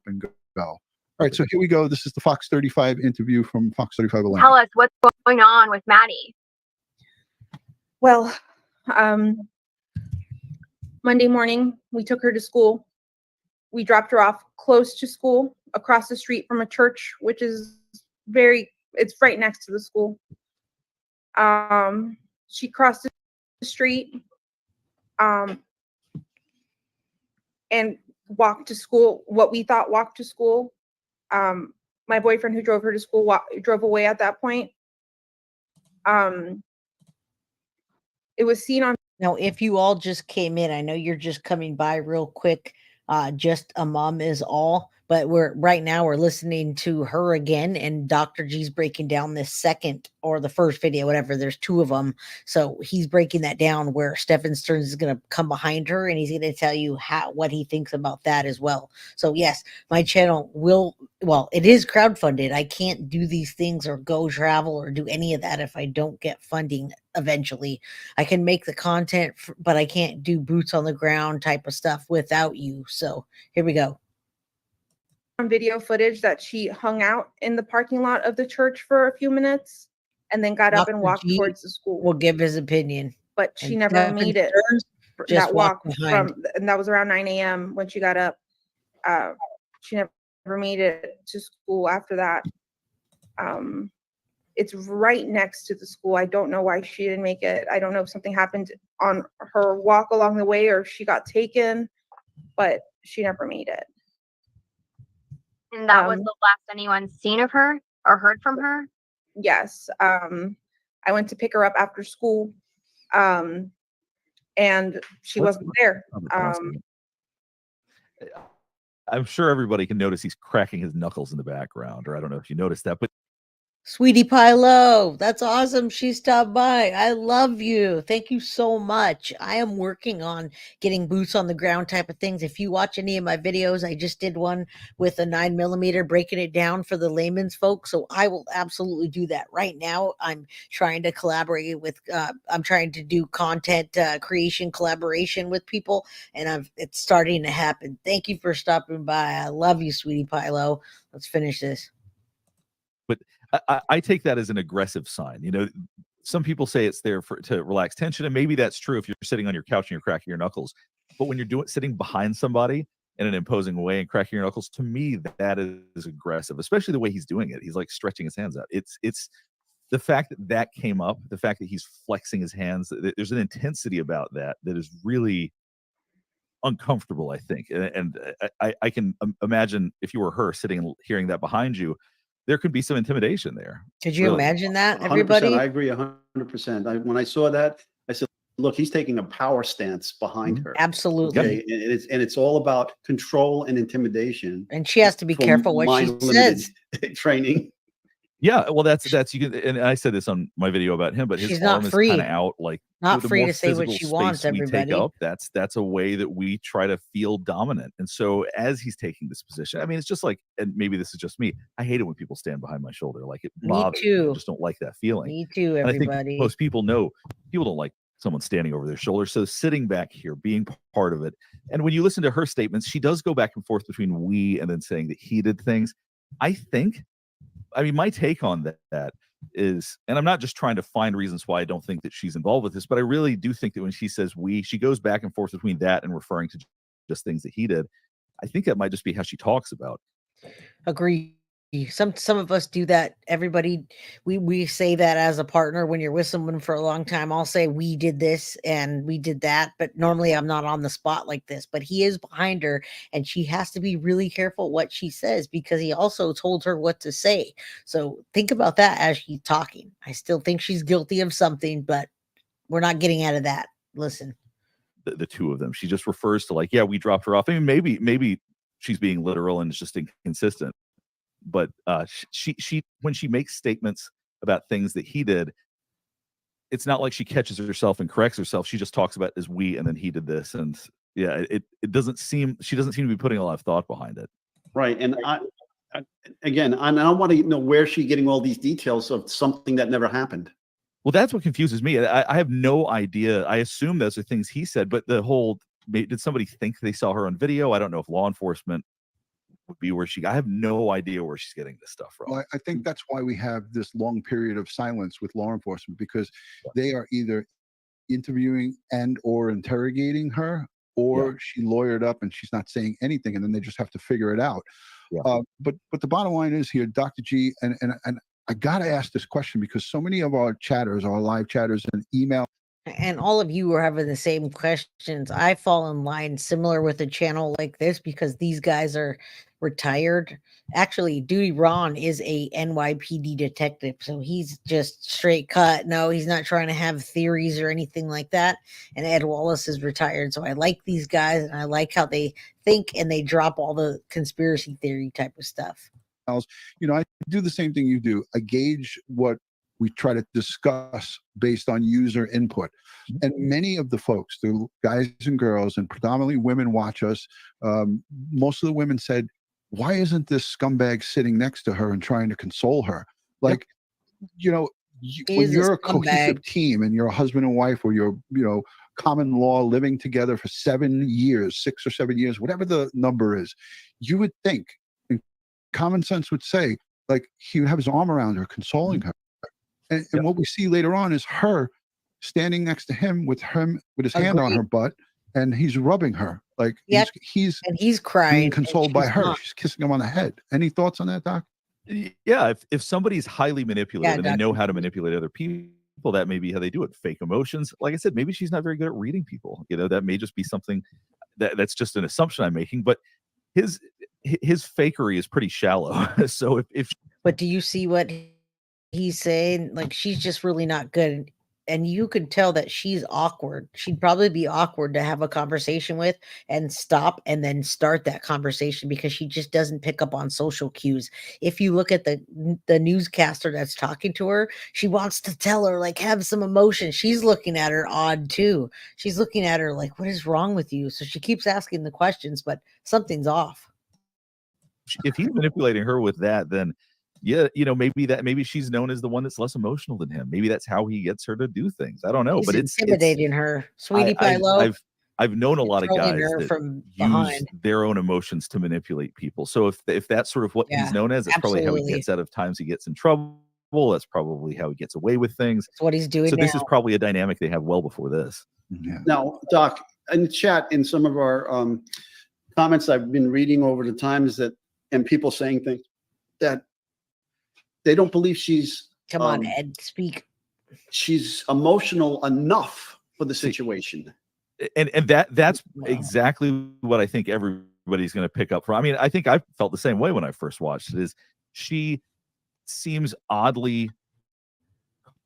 and go. All right, so here we go. This is the Fox 35 interview from Fox 35 Atlanta. Tell us what's going on with Maddie. Well, Monday morning, we took her to school. We dropped her off close to school, across the street from a church, which is it's right next to the school. She crossed the street and walked to school, what we thought walked to school. My boyfriend who drove her to school drove away at that point. It was seen on. Now, if you all just came in, I know you're just coming by real quick. Just a mom is all, but we're listening to her again, and Dr. G's breaking down this second or the first video, whatever. There's two of them, so he's breaking that down where Stefan Sterns is going to come behind her and he's going to tell you what he thinks about that as well. So yes, my channel it is crowdfunded. I can't do these things or go travel or do any of that if I don't get funding. Eventually I can make the content, but I can't do boots on the ground type of stuff without you. So here we go. On video footage that she hung out in the parking lot of the church for a few minutes and then got up and walked towards the school. Will give his opinion, but she never made it. That walk and that was around 9 a.m. when she got up. She never made it to school after that. It's right next to the school. I don't know why she didn't make it. I don't know if something happened on her walk along the way or if she got taken, but she never made it. And that was the last anyone's seen of her or heard from her? Yes. I went to pick her up after school, and she wasn't there. I'm sure everybody can notice he's cracking his knuckles in the background, or I don't know if you noticed that, but Sweetie Pie Low, that's awesome. She stopped by. I love you. Thank you so much. I am working on getting boots on the ground type of things. If you watch any of my videos, I just did one with a 9mm, breaking it down for the layman's folks. So I will absolutely do that right now. I'm trying to collaborate with, I'm trying to do content creation collaboration with people, and it's starting to happen. Thank you for stopping by. I love you, Sweetie Pie Low. Let's finish this. But I take that as an aggressive sign. You know, some people say it's there to relax tension, and maybe that's true if you're sitting on your couch and you're cracking your knuckles. But when you're sitting behind somebody in an imposing way and cracking your knuckles, to me that is aggressive, especially the way he's doing it. He's like stretching his hands out. It's the fact that came up, the fact that he's flexing his hands. There's an intensity about that is really uncomfortable, I think. And I can imagine if you were her sitting and hearing that behind you, there could be some intimidation there. Could you imagine that, everybody? 100%, I agree 100%. When I saw that, I said, look, he's taking a power stance behind her. Absolutely. Okay? And it's all about control and intimidation. And she has to be careful what she says. Training. Yeah, well, that's you can, and I said this on my video about him, but his arm is kind of out, like not the free more to say what physical she space wants. we Everybody, take up, that's a way that we try to feel dominant. And so, as he's taking this position, I mean, it's just like, and maybe this is just me. I hate it when people stand behind my shoulder, like it bothers me. I just don't like that feeling. Me too. And I Everybody, think most people know people don't like someone standing over their shoulder. So sitting back here, being part of it, and when you listen to her statements, she does go back and forth between we and then saying that he did things. I mean, my take on that is, and I'm not just trying to find reasons why I don't think that she's involved with this, but I really do think that when she says we, she goes back and forth between that and referring to just things that he did. I think that might just be how she talks about. agree. Some of us do that. Everybody, we say that as a partner when you're with someone for a long time. I'll say we did this and we did that, but normally I'm not on the spot like this. But he is behind her, and she has to be really careful what she says because he also told her what to say. So think about that as she's talking. I still think she's guilty of something, but we're not getting out of that. Listen, the two of them, she just refers to like, yeah, we dropped her off. I mean, maybe she's being literal and it's just inconsistent. But she when she makes statements about things that he did, it's not like she catches herself and corrects herself. She just talks about as we, and then he did this, and yeah, it doesn't seem, she doesn't seem to be putting a lot of thought behind it. Right, and I want to know where she's getting all these details of something that never happened. Well, that's what confuses me. I have no idea. I assume those are things he said, but the whole, did somebody think they saw her on video? I don't know if law enforcement would be where I have no idea where she's getting this stuff from. Well, I think that's why we have this long period of silence with law enforcement, because they are either interviewing and or interrogating her, or she lawyered up and she's not saying anything, and then they just have to figure it out. But the bottom line is here, Dr. G, and I gotta ask this question because so many of our chatters, our live chatters and email, and all of you are having the same questions. I fall in line similar with a channel like this because these guys are retired. Actually, Duty Ron is a NYPD detective, so he's just straight cut. No, he's not trying to have theories or anything like that. And Ed Wallace is retired, so I like these guys, and I like how they think and they drop all the conspiracy theory type of stuff. You know, I do the same thing you do. I gauge what we try to discuss based on user input. And many of the folks, the guys and girls, and predominantly women watch us. Most of the women said, why isn't this scumbag sitting next to her and trying to console her? Like, you know, when you're a cohesive team and you're a husband and wife, or you're, you know, common law living together for 7 years, 6 or 7 years, whatever the number is, you would think, and common sense would say, like, he would have his arm around her, consoling her. And what we see later on is her standing next to him with his hand on her butt, and he's rubbing her. Like he's crying, being consoled by her. She's kissing him on the head. Any thoughts on that, Doc? Yeah, if somebody's highly manipulative and they know how to manipulate other people, that may be how they do it. Fake emotions. Like I said, maybe she's not very good at reading people. You know, that may just be something that's just an assumption I'm making. But his fakery is pretty shallow. So if but do you see what he's saying? Like, she's just really not good and you could tell that she's awkward. She'd probably be awkward to have a conversation with and stop and then start that conversation because she just doesn't pick up on social cues. If you look at the newscaster that's talking to her, she wants to tell her, like, have some emotion. She's looking at her odd too. She's looking at her like, what is wrong with you? So she keeps asking the questions, but something's off. If he's manipulating her with that, then yeah, maybe she's known as the one that's less emotional than him. Maybe that's how he gets her to do things. I don't know, He's but it's intimidating her, sweetie pie low. I've known a lot of controlling guys her that from use behind. their own emotions to manipulate people. So if that's sort of what Yeah, he's known as, that's probably how he absolutely. gets out of times he gets in trouble. That's probably how he gets away with things. That's what he's doing So this is now. probably a dynamic they have well before this. Yeah. Now, Doc, in the chat, in some of our comments I've been reading over the times and people saying things that they don't believe she's Come on, Ed, speak. she's emotional enough for the situation. And that's exactly what I think everybody's going to pick up from. I mean, I think I felt the same way when I first watched it. Is she seems oddly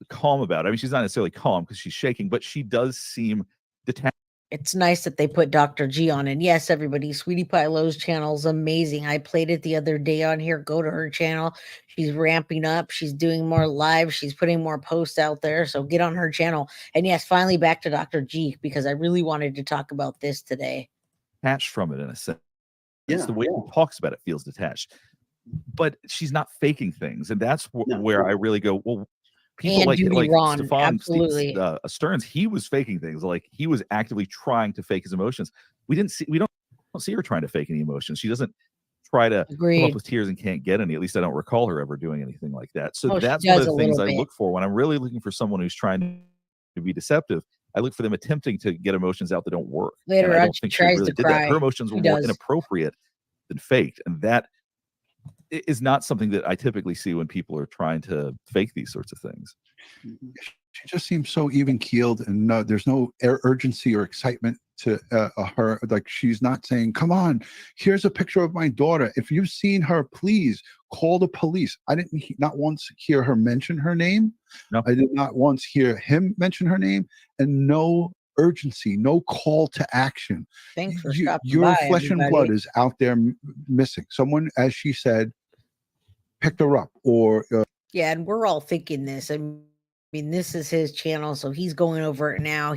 calm about it. I mean, she's not necessarily calm because she's shaking, but she does seem detached. It's nice that they put Dr. G on. And yes, everybody, Sweetie Pie Lowe's channel is amazing. I played it the other day on here. Go to her channel. She's ramping up. She's doing more live. She's putting more posts out there. So get on her channel. And yes, finally back to Dr. G, because I really wanted to talk about this today. Detached from it in a sense. Yeah, the way he talks about it feels detached. But she's not faking things. And that's where I really go, well, people And like Ron, Stefan absolutely. Sterns, he was faking things. Like he was actively trying to fake his emotions. We don't see her trying to fake any emotions. She doesn't try to come Agreed. up with tears and can't get any. At least I don't recall her ever doing anything like that. So Oh, she that's one does of the a things I little bit. look for when I'm really looking for someone who's trying to be deceptive. I look for them attempting to get emotions out that don't work. Later And I on, don't she think she tries really to did cry. that. Her emotions were She more does. inappropriate than faked, and that is not something that I typically see when people are trying to fake these sorts of things. She just seems so even keeled, and there's no urgency or excitement to her. Like she's not saying, "Come on, here's a picture of my daughter. If you've seen her, please call the police." I didn't not once hear her mention her name. No. I did not once hear him mention her name, and no urgency, no call to action. Thanks for stopping Your by, flesh and everybody. blood is out there missing. Someone, as she said, picked her up, or Yeah, and we're all thinking this. I mean, this is his channel, so he's going over it now.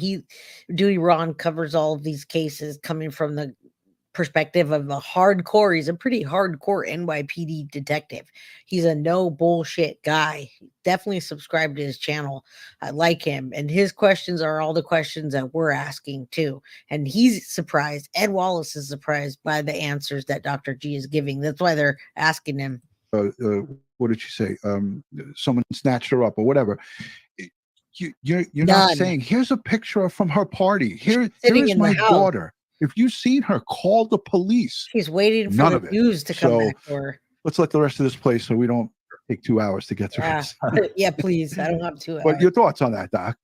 Dewey Ron covers all of these cases coming from the perspective of he's a pretty hardcore NYPD detective. He's a no bullshit guy. Definitely subscribe to his channel. I like him, and his questions are all the questions that we're asking too. And he's surprised. Ed Wallace is surprised by the answers that Dr. G is giving. That's why they're asking him. what did she say? Someone snatched her up or whatever. You're not None. saying, here's a picture from her party. Here sitting is in the my house. daughter. If you've seen her, call the police. She's waiting for None the of it. news to come So back to her. let's let the rest of this play so we don't take 2 hours to get through Yeah. this. Yeah, please. I don't have 2 hours. But your thoughts on that, Doc?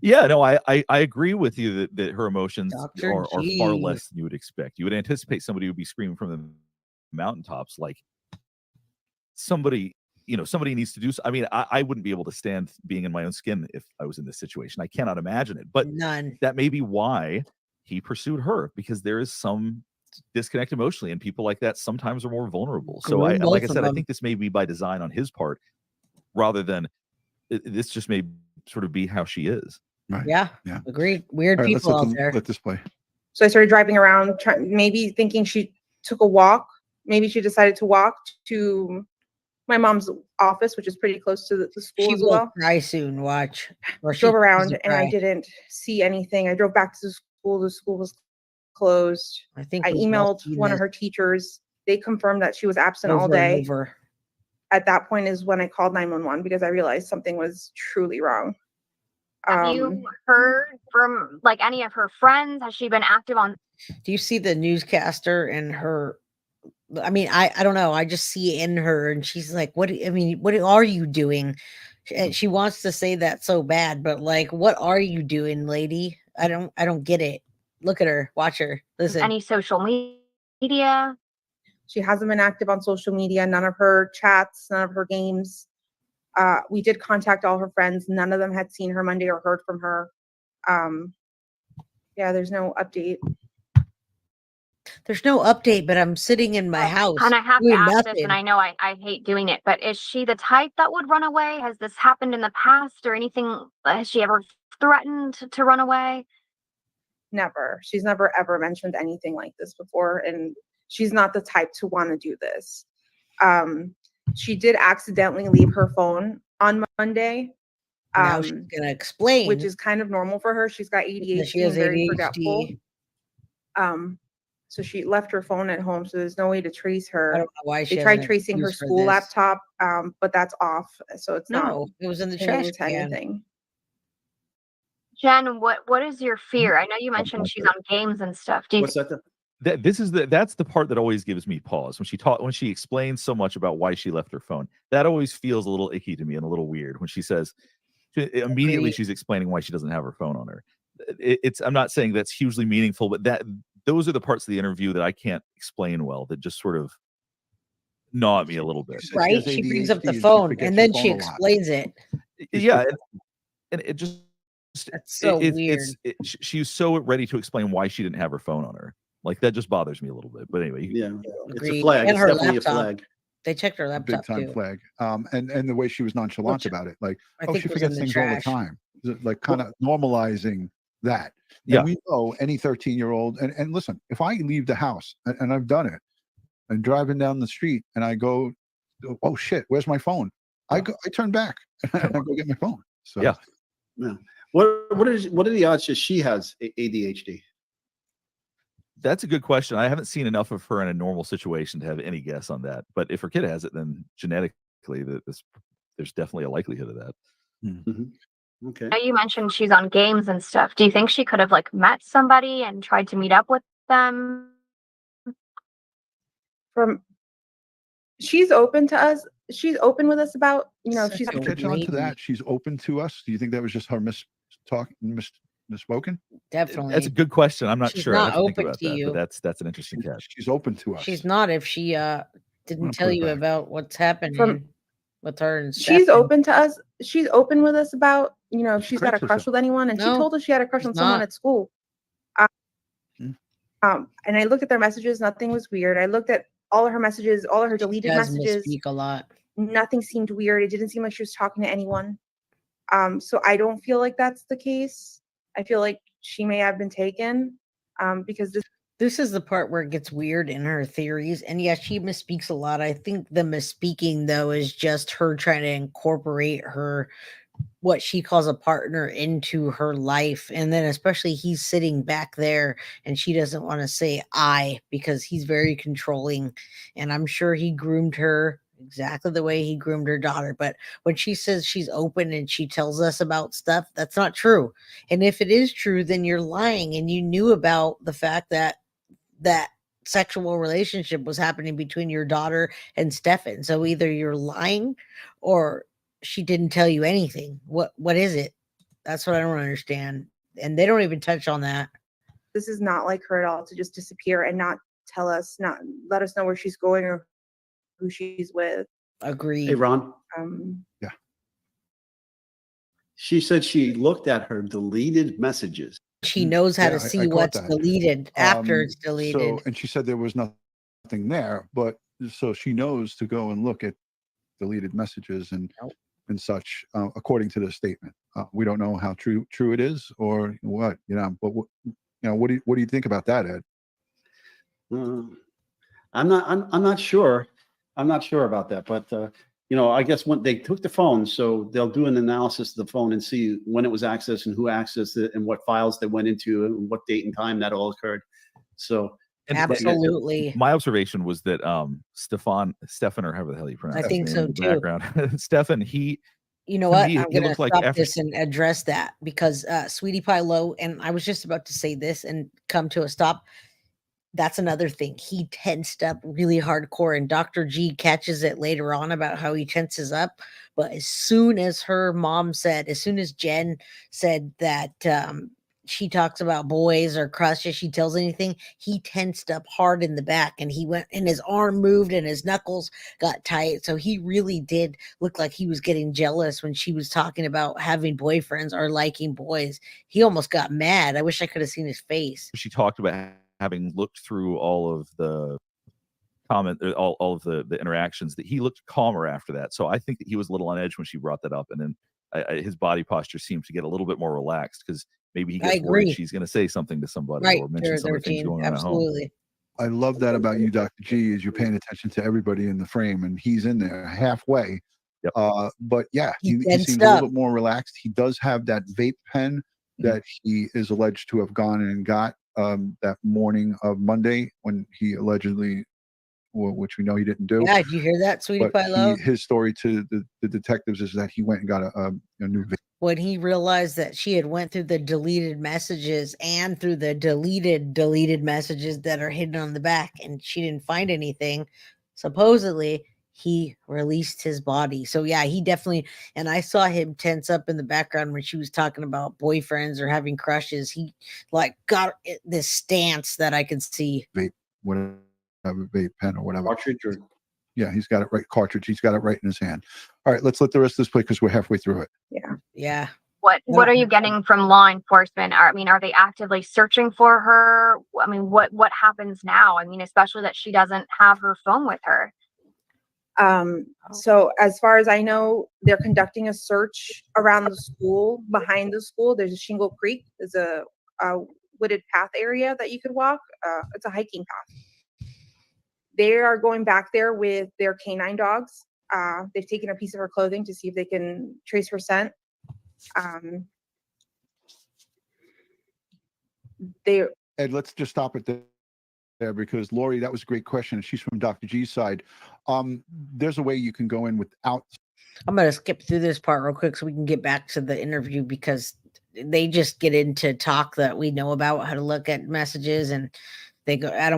Yeah, no, I agree with you that her emotions Dr. are far G. less than you would expect. You would anticipate somebody would be screaming from the mountaintops, like somebody needs to do. I mean, I wouldn't be able to stand being in my own skin if I was in this situation. I cannot imagine it. But None. that may be why he pursued her, because there is some disconnect emotionally, and people like that sometimes are more vulnerable. So Grew like I both of said, I them. think this may be by design on his part, rather than this just may sort of be how she is. Right. Yeah. Yeah. Agreed. Weird All right, let's people out let there. let this play. So I started driving around, maybe thinking she took a walk. Maybe she decided to walk to my mom's office, which is pretty close to the school She as will well. cry soon. Watch. Or she Drove chooses around to and I cry. didn't see anything. I drove back to the school. The school was closed. I think I we've all emailed seen one of this her teachers. They confirmed that she was absent all over and day. over. At that point is when I called 911 because I realized something was truly wrong. Have you heard from like any of her friends? Has she been active on? Do you see the newscaster and her? I mean, I don't know. I just see in her, and she's like, "What? I mean, what are you doing?" And she wants to say that so bad, but like, what are you doing, lady? I don't get it. Look at her. Watch her. Listen. Any social media? She hasn't been active on social media. None of her chats, none of her games. We did contact all her friends. None of them had seen her Monday or heard from her. Yeah, there's no update. There's no update, but I'm sitting in my house And I have to doing ask this, nothing. and I know I hate doing it, but is she the type that would run away? Has this happened in the past or anything? Has she ever threatened to run away? Never. She's never ever mentioned anything like this before, and she's not the type to want to do this. She did accidentally leave her phone on Monday. Now she's gonna explain, which is kind of normal for her. She's got ADHD she has and very ADHD. forgetful. So she left her phone at home, so there's no way to trace I her. don't know why she They has tried an tracing her excuse for school this. laptop, but that's off, so it's not No, it was in the pinging trash to can. anything. Jen, what is your fear? I know you mentioned she's on games and stuff. Do you What's that? That's the part that always gives me pause when she explains so much about why she left her phone. That always feels a little icky to me and a little weird when she says immediately she's explaining why she doesn't have her phone on her. I'm not saying that's hugely meaningful, but those are the parts of the interview that I can't explain well, that just sort of gnaw at me a little bit. Right? She brings up the phone and then she explains it. Yeah, and it just that's so weird. She's so ready to explain why she didn't have her phone on her. Like that just bothers me a little bit. But anyway, yeah, Agreed. it's a flag. And It's her definitely laptop. a flag. They checked her laptop Big time too. flag. And the way she was nonchalant about it, like, I oh, think she was in forgets the things all the trash. time, like kind of normalizing that. Yeah. And we know any 13-year-old, and listen, if I leave the house and I've done it, and driving down the street and I go, oh shit, where's my phone? I turn back and I go get my phone. So yeah. What are the odds that she has ADHD? That's a good question. I haven't seen enough of her in a normal situation to have any guess on that. But if her kid has it, then genetically, there's definitely a likelihood of that. Mm-hmm. Okay. I know you mentioned she's on games and stuff. Do you think she could have met somebody and tried to meet up with them? She's open to us. She's open with us about, she's catch on to that. She's open to us. Do you think that was just her misspoken? Definitely. That's a good question. I'm not She's sure. not I have to think open about to that. you. But that's an interesting catch. She's open to us. She's not if she didn't tell you about what's happening with her and she's Stefan. open to us. She's open with us about, if she's got a crush with anyone, and she No, told us she had a crush she's on someone not. at school. And I looked at their messages. Nothing was weird. I looked at all of her messages, all of her deleted She does messages. misspeak a lot. Nothing seemed weird. It didn't seem like she was talking to anyone. So I don't feel like that's the case. I feel like she may have been taken because this is the part where it gets weird in her theories. And yeah, she misspeaks a lot. I think the misspeaking, though, is just her trying to incorporate her, what she calls a partner, into her life. And then especially he's sitting back there and she doesn't want to say I because he's very controlling. And I'm sure he groomed her exactly the way he groomed her daughter. But when she says she's open and she tells us about stuff, that's not true. And if it is true, then you're lying and you knew about the fact that sexual relationship was happening between your daughter and Stefan. So either you're lying or she didn't tell you anything. What is it? That's what I don't understand. And they don't even touch on that. This is not like her at all, to just disappear and not tell us, not let us know where she's going or who she's with. Agreed. Hey, Ron. Yeah. She said she looked at her deleted messages. She knows how Yeah, to I see caught what's that. deleted after it's deleted. So, and she said there was nothing there, but so she knows to go and look at deleted messages and such, according to the statement. We don't know how true it is or what, but what do you think about that, Ed? I'm not sure. I'm not sure about that, but I guess when they took the phone, so they'll do an analysis of the phone and see when it was accessed and who accessed it and what files they went into and what date and time that all occurred. So absolutely. My observation was that Stefan, or however the hell you pronounce I think his so name in the too. background. Stefan, you know what? me, I'm he going to looked like stop after- this and address that because Sweetie Pie Low, and I was just about to say this and come to a stop. That's another thing. He tensed up really hardcore, and Dr. G catches it later on about how he tenses up. But as soon as Jen said that she talks about boys or crushes, she tells anything, he tensed up hard in the back, and he went, and his arm moved and his knuckles got tight. So he really did look like he was getting jealous when she was talking about having boyfriends or liking boys. He almost got mad. I wish I could have seen his face. She talked about having looked through all of the all of the interactions, that he looked calmer after that. So I think that he was a little on edge when she brought that up, and then his body posture seemed to get a little bit more relaxed, because maybe he gets worried she's going to say something to somebody or mention some of the things going on at home. Absolutely. I love that about you, Dr. G, is you're paying attention to everybody in the frame, and he's in there halfway. Yep. But yeah, he tensed seems a up. little bit more relaxed. He does have that vape pen that he is alleged to have gone and got that morning of Monday, when he allegedly, which we know he didn't do. Yeah, did you hear that, sweetie pie love? His story to the detectives is that he went and got a new vape. When he realized that she had went through the deleted messages and through the deleted messages that are hidden on the back, and she didn't find anything, supposedly he released his body. So yeah, he definitely, and I saw him tense up in the background when she was talking about boyfriends or having crushes. He like got this stance that I could see. Vape, whatever, vape pen or whatever. Cartridge or yeah, he's got it right. Cartridge. He's got it right in his hand. All right, let's let the rest of this play because we're halfway through it. Yeah. What are you getting from law enforcement? I mean, are they actively searching for her? I mean, what happens now? I mean, especially that she doesn't have her phone with her. So as far as I know, they're conducting a search around the school. Behind the school, there's a Shingle Creek. There's a wooded path area that you could walk. It's a hiking path. They are going back there with their canine dogs. They've taken a piece of her clothing to see if they can trace her scent. Ed, let's just stop it there because Lori, that was a great question. She's from Dr. G's side. There's a way you can go in without. I'm going to skip through this part real quick so we can get back to the interview, because they just get into talk that we know about, how to look at messages, and they go, I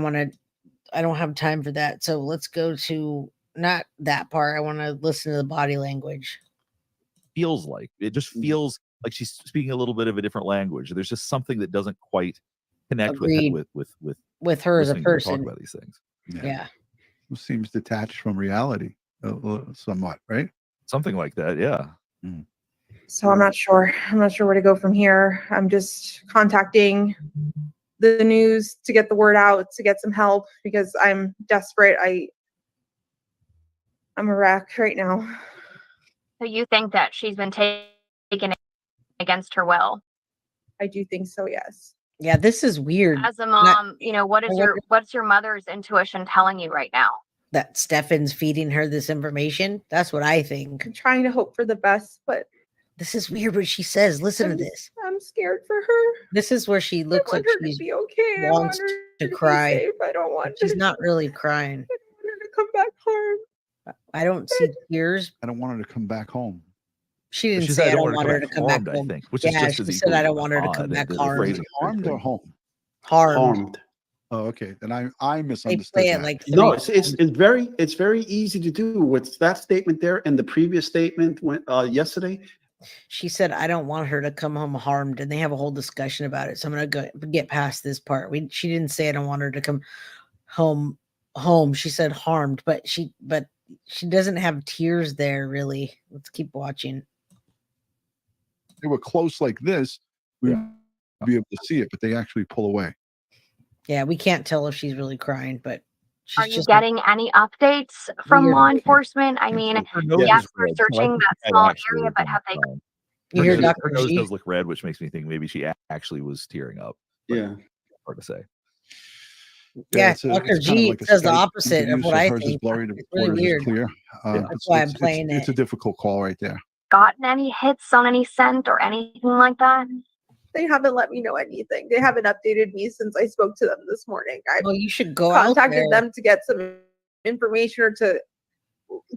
don't have time for that. So let's go to not that part. I want to listen to the body language. It just feels like she's speaking a little bit of a different language. There's just something that doesn't quite connect with her as a person. Talk about these things. Yeah. It seems detached from reality somewhat, right? Something like that. Yeah. So I'm not sure. I'm not sure where to go from here. I'm just contacting the news to get the word out, to get some help, because I'm desperate. I'm a wreck right now. So you think that she's been taken against her will? I do think so, yes. Yeah, this is weird. As a mom, what's your mother's intuition telling you right now? That Stefan's feeding her this information. That's what I think. I'm trying to hope for the best, but this is weird what she says. Listen to this. I'm scared for her. This is where she looks like she's be okay. wants to cry. Safe. I don't want She's not really crying. I don't want her to come back home. I don't see tears. I don't want her to come back home. She didn't say I don't want her to come back home. I think, which is just she said I don't want her to come back harmed. Harmed or home? Harmed. Oh, okay. Then I misunderstood. They play that. it like no, it's very easy to do with that statement there and the previous statement yesterday. She said I don't want her to come home harmed, and they have a whole discussion about it. So I'm gonna get past this part. She didn't say I don't want her to come home. She said harmed, but she doesn't have tears there really. Let's keep watching. They were close like this, we'd be able to see it, but they actually pull away. Yeah, we can't tell if she's really crying, but are you getting any updates from law enforcement? I mean, yes, we're searching that small area, but have they? You hear Dr. Her nose G? does look red, which makes me think maybe she actually was tearing up. Yeah, hard to say. Yeah, Dr. G like says the opposite of what I think. It's really weird. Clear. That's why I'm playing it. It's a difficult call right there. Gotten any hits on any scent or anything like that? They haven't let me know anything. They haven't updated me since I spoke to them this morning. You should go contacted them to get some information or to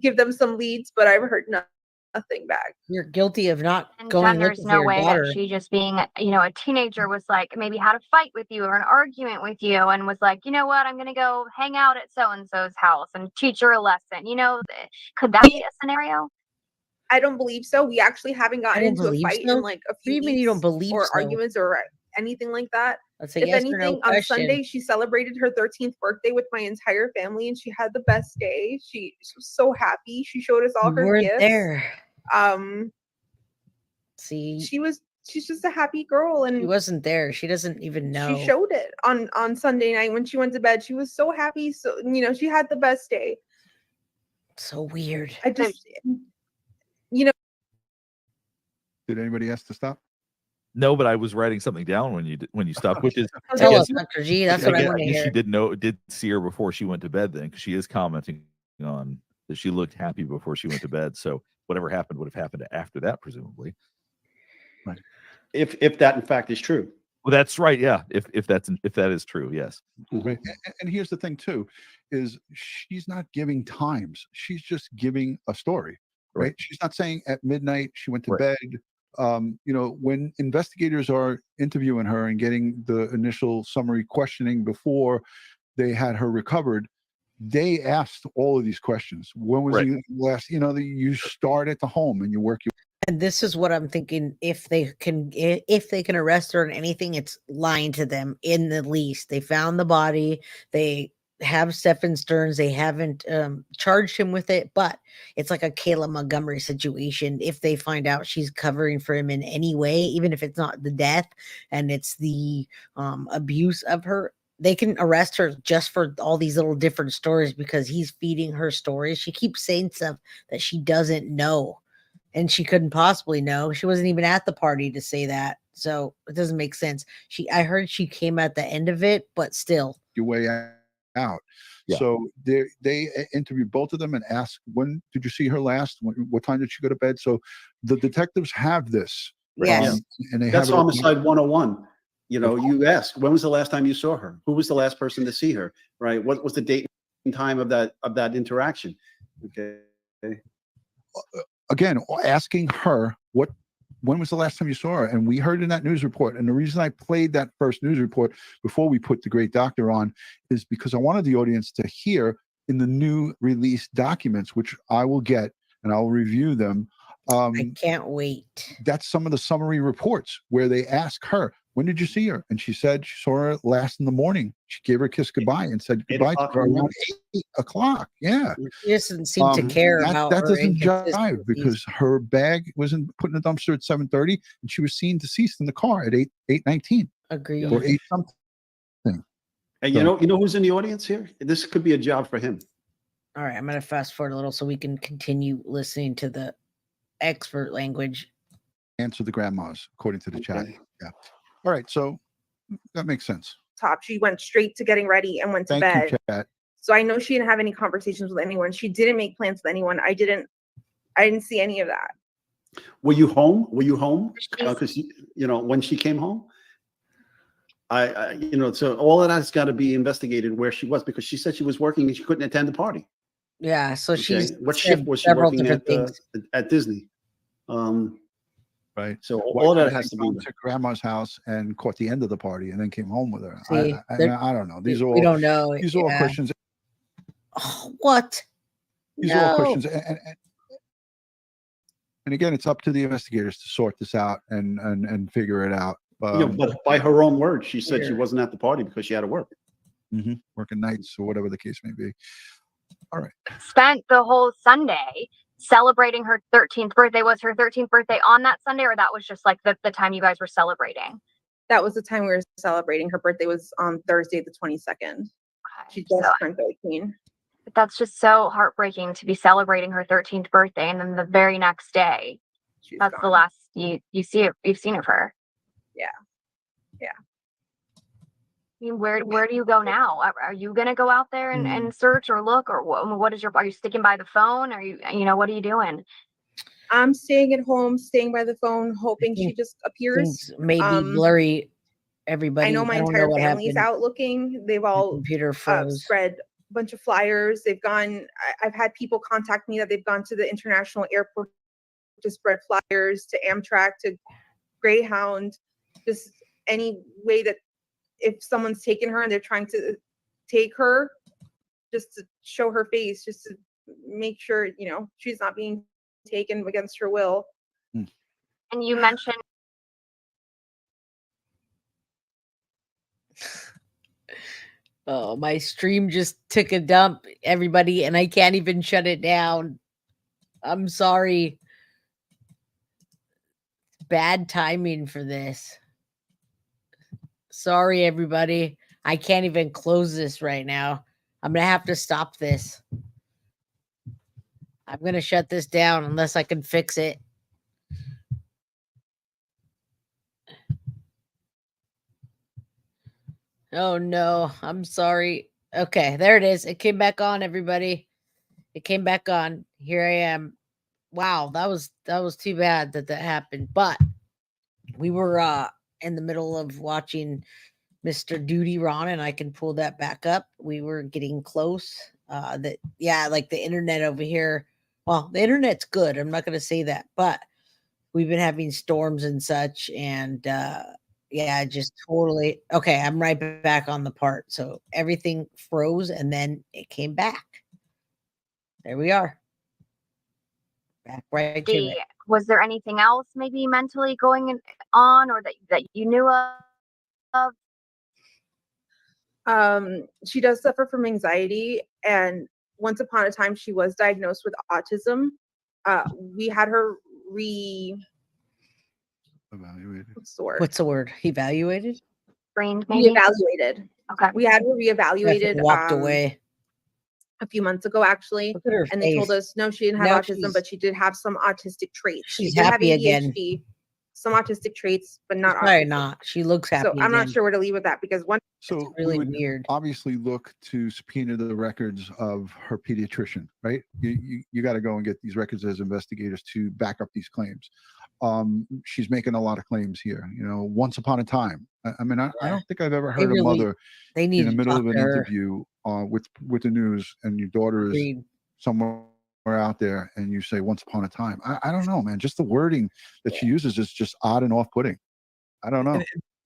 give them some leads, but I've heard nothing back. You're guilty of not and going. There's no way that she, just being a teenager, was like maybe had a fight with you or an argument with you and was like, you know what, I'm gonna go hang out at so and so's house and teach her a lesson. Could that be a scenario? I don't believe so. We actually haven't gotten into a fight in like a few weeks you don't believe or so? arguments or anything like that. That's a If yes or no anything, on question. Sunday she celebrated her 13th birthday with my entire family, and she had the best day. She was so happy. She showed us all You her weren't gifts. there. See, she's just a happy girl, and she wasn't there. She doesn't even know. she showed it on Sunday night when she went to bed. She was so happy. So, you know, she had the best day. So weird. I just, you know. Did anybody ask to stop? No, but I was writing something down when you stopped, which is Tell us, Dr. G. That's what I want to guess hear. she did see her before she went to bed then, because she is commenting on that she looked happy before she went to bed. So whatever happened would have happened after that, presumably. Right. If that in fact is true. Well, that's right. Yeah. If that is true, yes. Right. And here's the thing too, is she's not giving times. She's just giving a story. Right. She's not saying at midnight she went to bed. You know, when investigators are interviewing her and getting the initial summary questioning before they had her recovered, they asked all of these questions. When was the last, you know, you start at the home and you work your. And this is what I'm thinking. If they can arrest her on anything, it's lying to them in the least. They found the body. They have Stefan Sterns. They haven't charged him with it, but it's like a Kayla Montgomery situation. If they find out she's covering for him in any way, even if it's not the death and it's the abuse of her, they can arrest her just for all these little different stories because he's feeding her stories. She keeps saying stuff that she doesn't know. And she couldn't possibly know. She wasn't even at the party to say that. So it doesn't make sense. I heard she came at the end of it, but still. Your way out. Yeah. So they interviewed both of them and asked, when did you see her last? What time did she go to bed? So the detectives have this. Yes. And they That's have homicide 101. You know, you ask, when was the last time you saw her? Who was the last person to see her? Right? What was the date and time of that interaction? Okay. Again, asking her when was the last time you saw her? And we heard in that news report. And the reason I played that first news report before we put the great doctor on is because I wanted the audience to hear in the new release documents, which I will get and I'll review them. I can't wait. That's some of the summary reports where they ask her, when did you see her? And she said she saw her last in the morning. She gave her a kiss goodbye and said goodbye to her around 8 o'clock. Yeah. She doesn't seem to care about that her doesn't jive inconsistencies. because her bag wasn't put in the dumpster at 7:30 and she was seen deceased in the car at 8:19. Agreed. Or 8 something. And you know who's in the audience here? This could be a job for him. All right, I'm going to fast forward a little so we can continue listening to the expert language. Answer the grandmas, according to the chat. Yeah. All right, so that makes sense. She went straight to getting ready and went to Thank bed. you, chat. So I know she didn't have any conversations with anyone. She didn't make plans with anyone. I didn't see any of that. Were you home? Because you know, when she came home, I you know, so all of that's got to be investigated where she was, because she said she was working and she couldn't attend the party. Yeah, so she's What shift was she working at Disney? Right. So all that has to be to grandma's house and caught the end of the party and then came home with her. See, I don't know. These are all we don't know. These are all questions. Oh, what? These are all questions. And again, it's up to the investigators to sort this out and figure it out. But by her own words, she said she wasn't at the party because she had to work. Working nights or whatever the case may be. All right. Spent the whole Sunday celebrating her 13th birthday. Was her 13th birthday on that Sunday, or that was just like the time you guys were celebrating? That was the time we were celebrating. Her birthday was on Thursday, the 22nd. She just turned 13. That's just so heartbreaking to be celebrating her 13th birthday, and then the very next day, that's gone. the last you've seen of her. Yeah. I mean, where do you go now? Are you gonna go out there and search or look, or what is are you sticking by the phone? Are you what are you doing? I'm staying at home, staying by the phone, hoping she just appears. Maybe blurry. Everybody. I know my entire family's out looking. They've all computer froze. Spread a bunch of flyers. They've gone. I've had people contact me that they've gone to the international airport to spread flyers, to Amtrak, to Greyhound, just any way that if someone's taken her and they're trying to take her, just to show her face, just to make sure, she's not being taken against her will. And you mentioned Oh, my stream just took a dump, everybody, and I can't even shut it down. I'm sorry. Bad timing for this. Sorry, everybody. I can't even close this right now. I'm going to have to stop this. I'm going to shut this down unless I can fix it. Oh no, I'm sorry. Okay, there it is. It came back on, everybody. It came back on. Here I am. Wow, that was too bad that happened. But we were in the middle of watching Mr. Duty Ron, and I can pull that back up. We were getting close. Like the internet over here. Well, the internet's good. I'm not gonna say that, but we've been having storms and such, and just totally okay. I'm right back on the part. So everything froze and then it came back. There we are. Back right to it. Was there anything else maybe mentally going on or that you knew of? She does suffer from anxiety, and once upon a time she was diagnosed with autism. We had her evaluated. What's the word? Evaluated? Reevaluated. Okay. We had her reevaluated. Walked away a few months ago, actually, and they told us no, she didn't have autism, but she did have some autistic traits. She's she did happy have again. ADHD, some autistic traits, but not Probably autism. not. She looks happy. So I'm not again. sure where to leave with that because one. So really we would weird. obviously look to subpoena the records of her pediatrician, right? You got to go and get these records as investigators to back up these claims. She's making a lot of claims here. You know, once upon a time. I mean, I don't think I've ever heard a mother in the middle of an interview with the news, and your daughter is somewhere out there, and you say once upon a time. I don't know, man. Just the wording that she uses is just odd and off-putting. I don't know.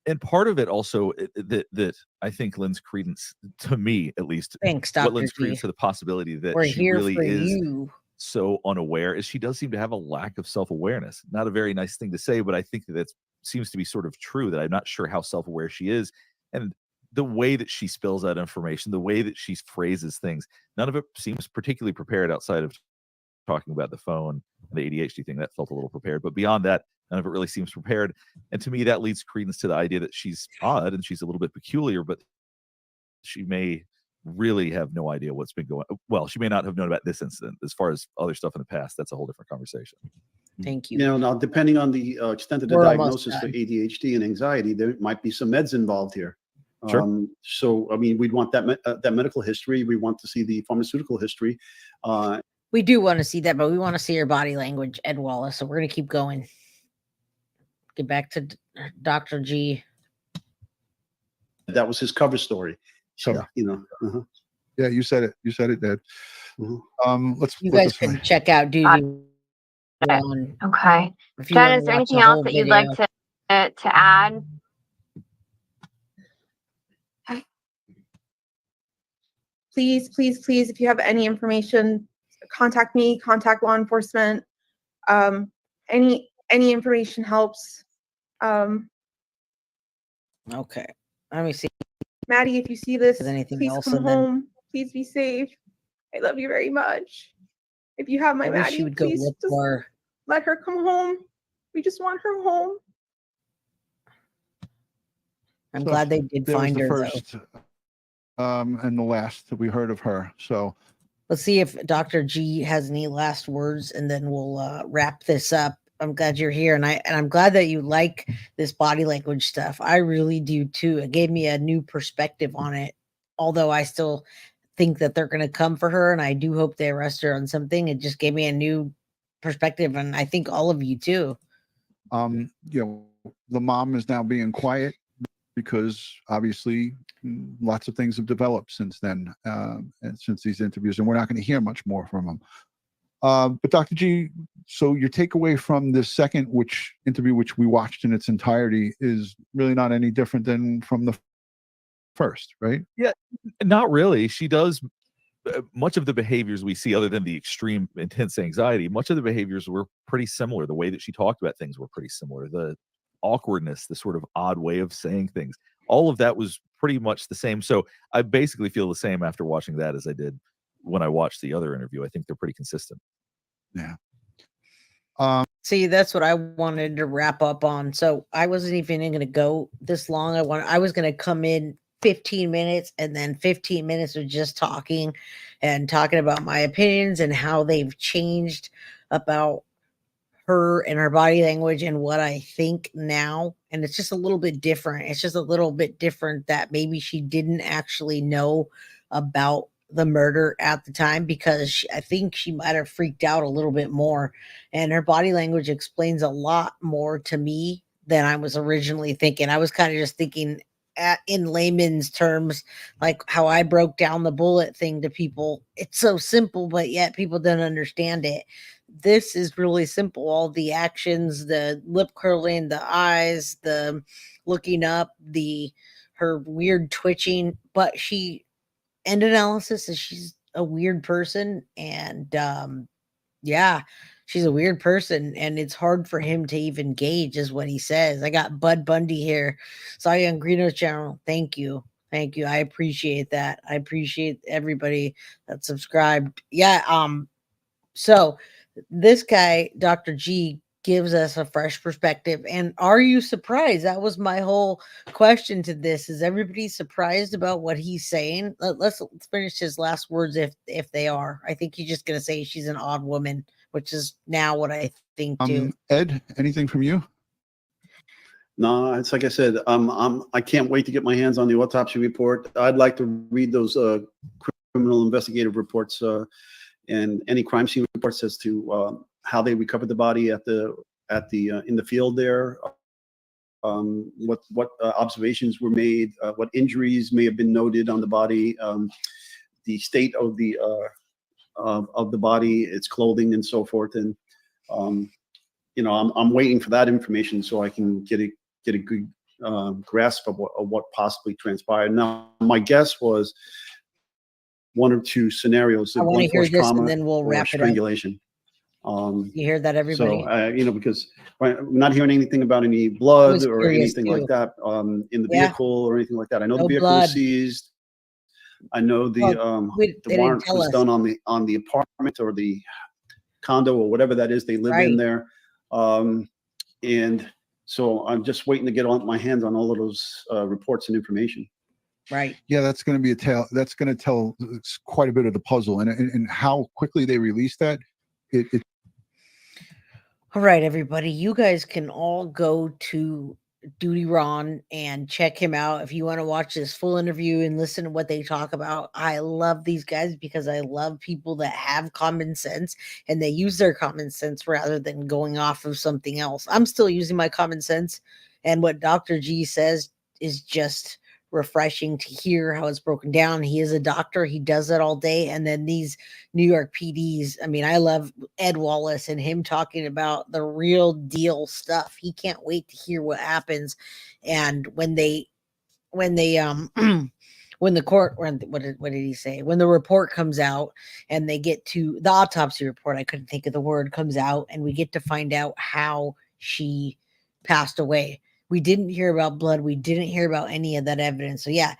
And part of it also that I think lends credence, to me at least, Thanks, what Dr. lends G. credence to the possibility that We're she here really for is you. so unaware, is she does seem to have a lack of self-awareness. Not a very nice thing to say, but I think that seems to be sort of true, that I'm not sure how self-aware she is. And the way that she spills out information, the way that she phrases things, none of it seems particularly prepared outside of talking about the phone and the ADHD thing. That felt a little prepared, but beyond that, none of it really seems prepared. And to me, that leads credence to the idea that she's odd and she's a little bit peculiar, but she may really have no idea what's been going on. Well, she may not have known about this incident. As far as other stuff in the past, that's a whole different conversation. Thank you. You know, now depending on the extent of the We're almost diagnosis for done. ADHD and anxiety, there might be some meds involved here. Sure. So, I mean, we'd want that medical history. We want to see the pharmaceutical history. We do want to see that, but we want to see her body language, Ed Wallace. So we're going to keep going. Get back to Dr. G. That was his cover story. So, Yeah. you know. Yeah, you said it. You said it, Dad. Let's. You flip guys this can way. check out Duty. Okay. If you Jen, wanna is there watch anything the else whole that you'd like video. to add? Please, please, please, if you have any information, contact me, contact law enforcement. Any information helps. Okay. Let me see. Maddie, if you see this, Is anything please else? come And then home. Please be safe. I love you very much. If you have my I wish Maddie, you would go please look just for. let her come home. We just want her home. I'm So glad they did That was find the her. first and the last that we heard of her. So Let's see if Dr. G has any last words, and then we'll wrap this up. I'm glad you're here, and I'm glad that you like this body language stuff. I really do too. It gave me a new perspective on it. Although I still think that they're going to come for her, and I do hope they arrest her on something. It just gave me a new perspective, and I think all of you too. you know, the mom is now being quiet because obviously lots of things have developed since then, and since these interviews, and we're not going to hear much more from them. But Dr. G, so your takeaway from this second interview, which we watched in its entirety, is really not any different than from the first, right? Yeah, not really. She does much of the behaviors we see, other than the extreme intense anxiety, much of the behaviors were pretty similar. The way that she talked about things were pretty similar. The awkwardness, the sort of odd way of saying things, all of that was pretty much the same. So I basically feel the same after watching that as I did when I watched the other interview. I think they're pretty consistent. Yeah. See, that's what I wanted to wrap up on. So I wasn't even going to go this long. I was going to come in 15 minutes and then 15 minutes of just talking about my opinions and how they've changed about her and her body language and what I think now. And it's just a little bit different. It's just a little bit different that maybe she didn't actually know about the murder at the time, because I think she might have freaked out a little bit more, and her body language explains a lot more to me than I was originally thinking. I was kind of just thinking in layman's terms, like how I broke down the bullet thing to people. It's so simple, but yet people don't understand it. This is really simple. All the actions, the lip curling, the eyes, the looking up, her weird twitching, but end analysis is she's a weird person, and yeah, she's a weird person, and it's hard for him to even gauge, is what he says. I got Bud Bundy here. Saw you on Greeno's channel. Thank you. I appreciate that. I appreciate everybody that subscribed. Yeah. So this guy, Dr. G, gives us a fresh perspective. And are you surprised? That was my whole question to this. Is everybody surprised about what he's saying? Let's finish his last words if they are. I think he's just going to say she's an odd woman, which is now what I think too. Ed, anything from you? No, it's like I said, I can't wait to get my hands on the autopsy report. I'd like to read those criminal investigative reports and any crime scene reports as to how they recovered the body in the field there, what observations were made, what injuries may have been noted on the body, the state of the body, its clothing, and so forth. And I'm waiting for that information so I can get a good grasp of what possibly transpired. Now, my guess was one or two scenarios of blunt force trauma and then we'll wrap strangulation. You hear that, everybody? So, because we're not hearing anything about any blood or anything like that in the vehicle or anything like that. I know the vehicle was seized. I know the warrant was done on the apartment or the condo or whatever that is they live in there. And so I'm just waiting to get my hands on all of those reports and information. Right. Yeah, that's going to be that's going to tell quite a bit of the puzzle, and how quickly they release that. All right, everybody, you guys can all go to Duty Ron and check him out if you want to watch this full interview and listen to what they talk about. I love these guys because I love people that have common sense and they use their common sense rather than going off of something else. I'm still using my common sense, and what Dr. G says is just refreshing to hear how it's broken down. He is a doctor. He does it all day. And then these New York PDs, I mean, I love Ed Wallace and him talking about the real deal stuff. He can't wait to hear what happens. And when the report comes out and they get to the autopsy report, I couldn't think of the word, comes out, and we get to find out how she passed away. We didn't hear about blood. We didn't hear about any of that evidence. So yeah,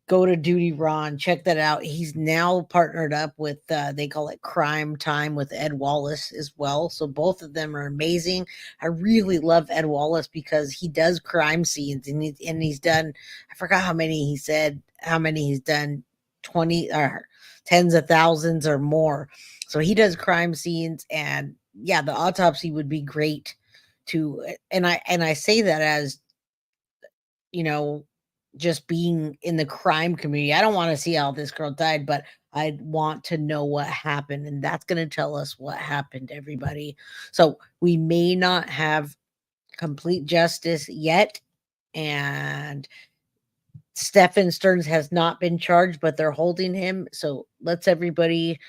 go to Duty Ron, check that out. He's now partnered up with, they call it Crime Time with Ed Wallace as well. So both of them are amazing. I really love Ed Wallace because he does crime scenes and he's done, I forgot how many he said, how many he's done, 20 or tens of thousands or more. So he does crime scenes, and yeah, the autopsy would be great to, and I say that as, just being in the crime community. I don't want to see how this girl died, but I want to know what happened, and that's going to tell us what happened, everybody. So we may not have complete justice yet, and Stefan Sterns has not been charged, but they're holding him. So let's everybody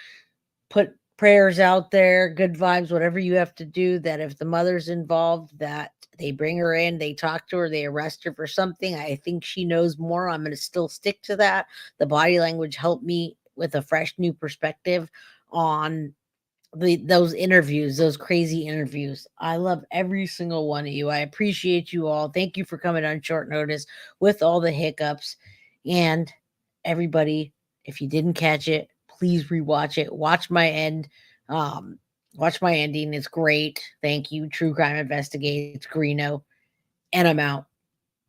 put prayers out there, good vibes, whatever you have to do, that if the mother's involved, that they bring her in, they talk to her, they arrest her for something. I think she knows more. I'm going to still stick to that. The body language helped me with a fresh new perspective on those interviews, those crazy interviews. I love every single one of you. I appreciate you all. Thank you for coming on short notice with all the hiccups. And everybody, if you didn't catch it, please rewatch it. Watch my end. Watch my ending. It's great. Thank you. True Crime Investigates, Greeno. And I'm out.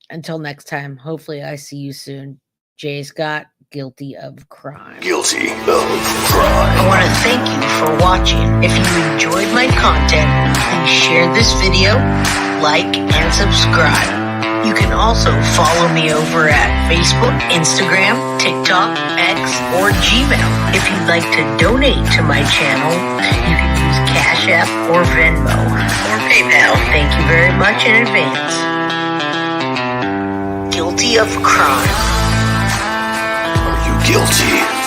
Until next time, hopefully I see you soon. Jay Scott, guilty of crime. Guilty of crime. I want to thank you for watching. If you enjoyed my content, please share this video, like, and subscribe. You can also follow me over at Facebook, Instagram, TikTok, X, or Gmail. If you'd like to donate to my channel, you can use Cash App or Venmo or PayPal. Thank you very much in advance. Guilty of crime. Are you guilty?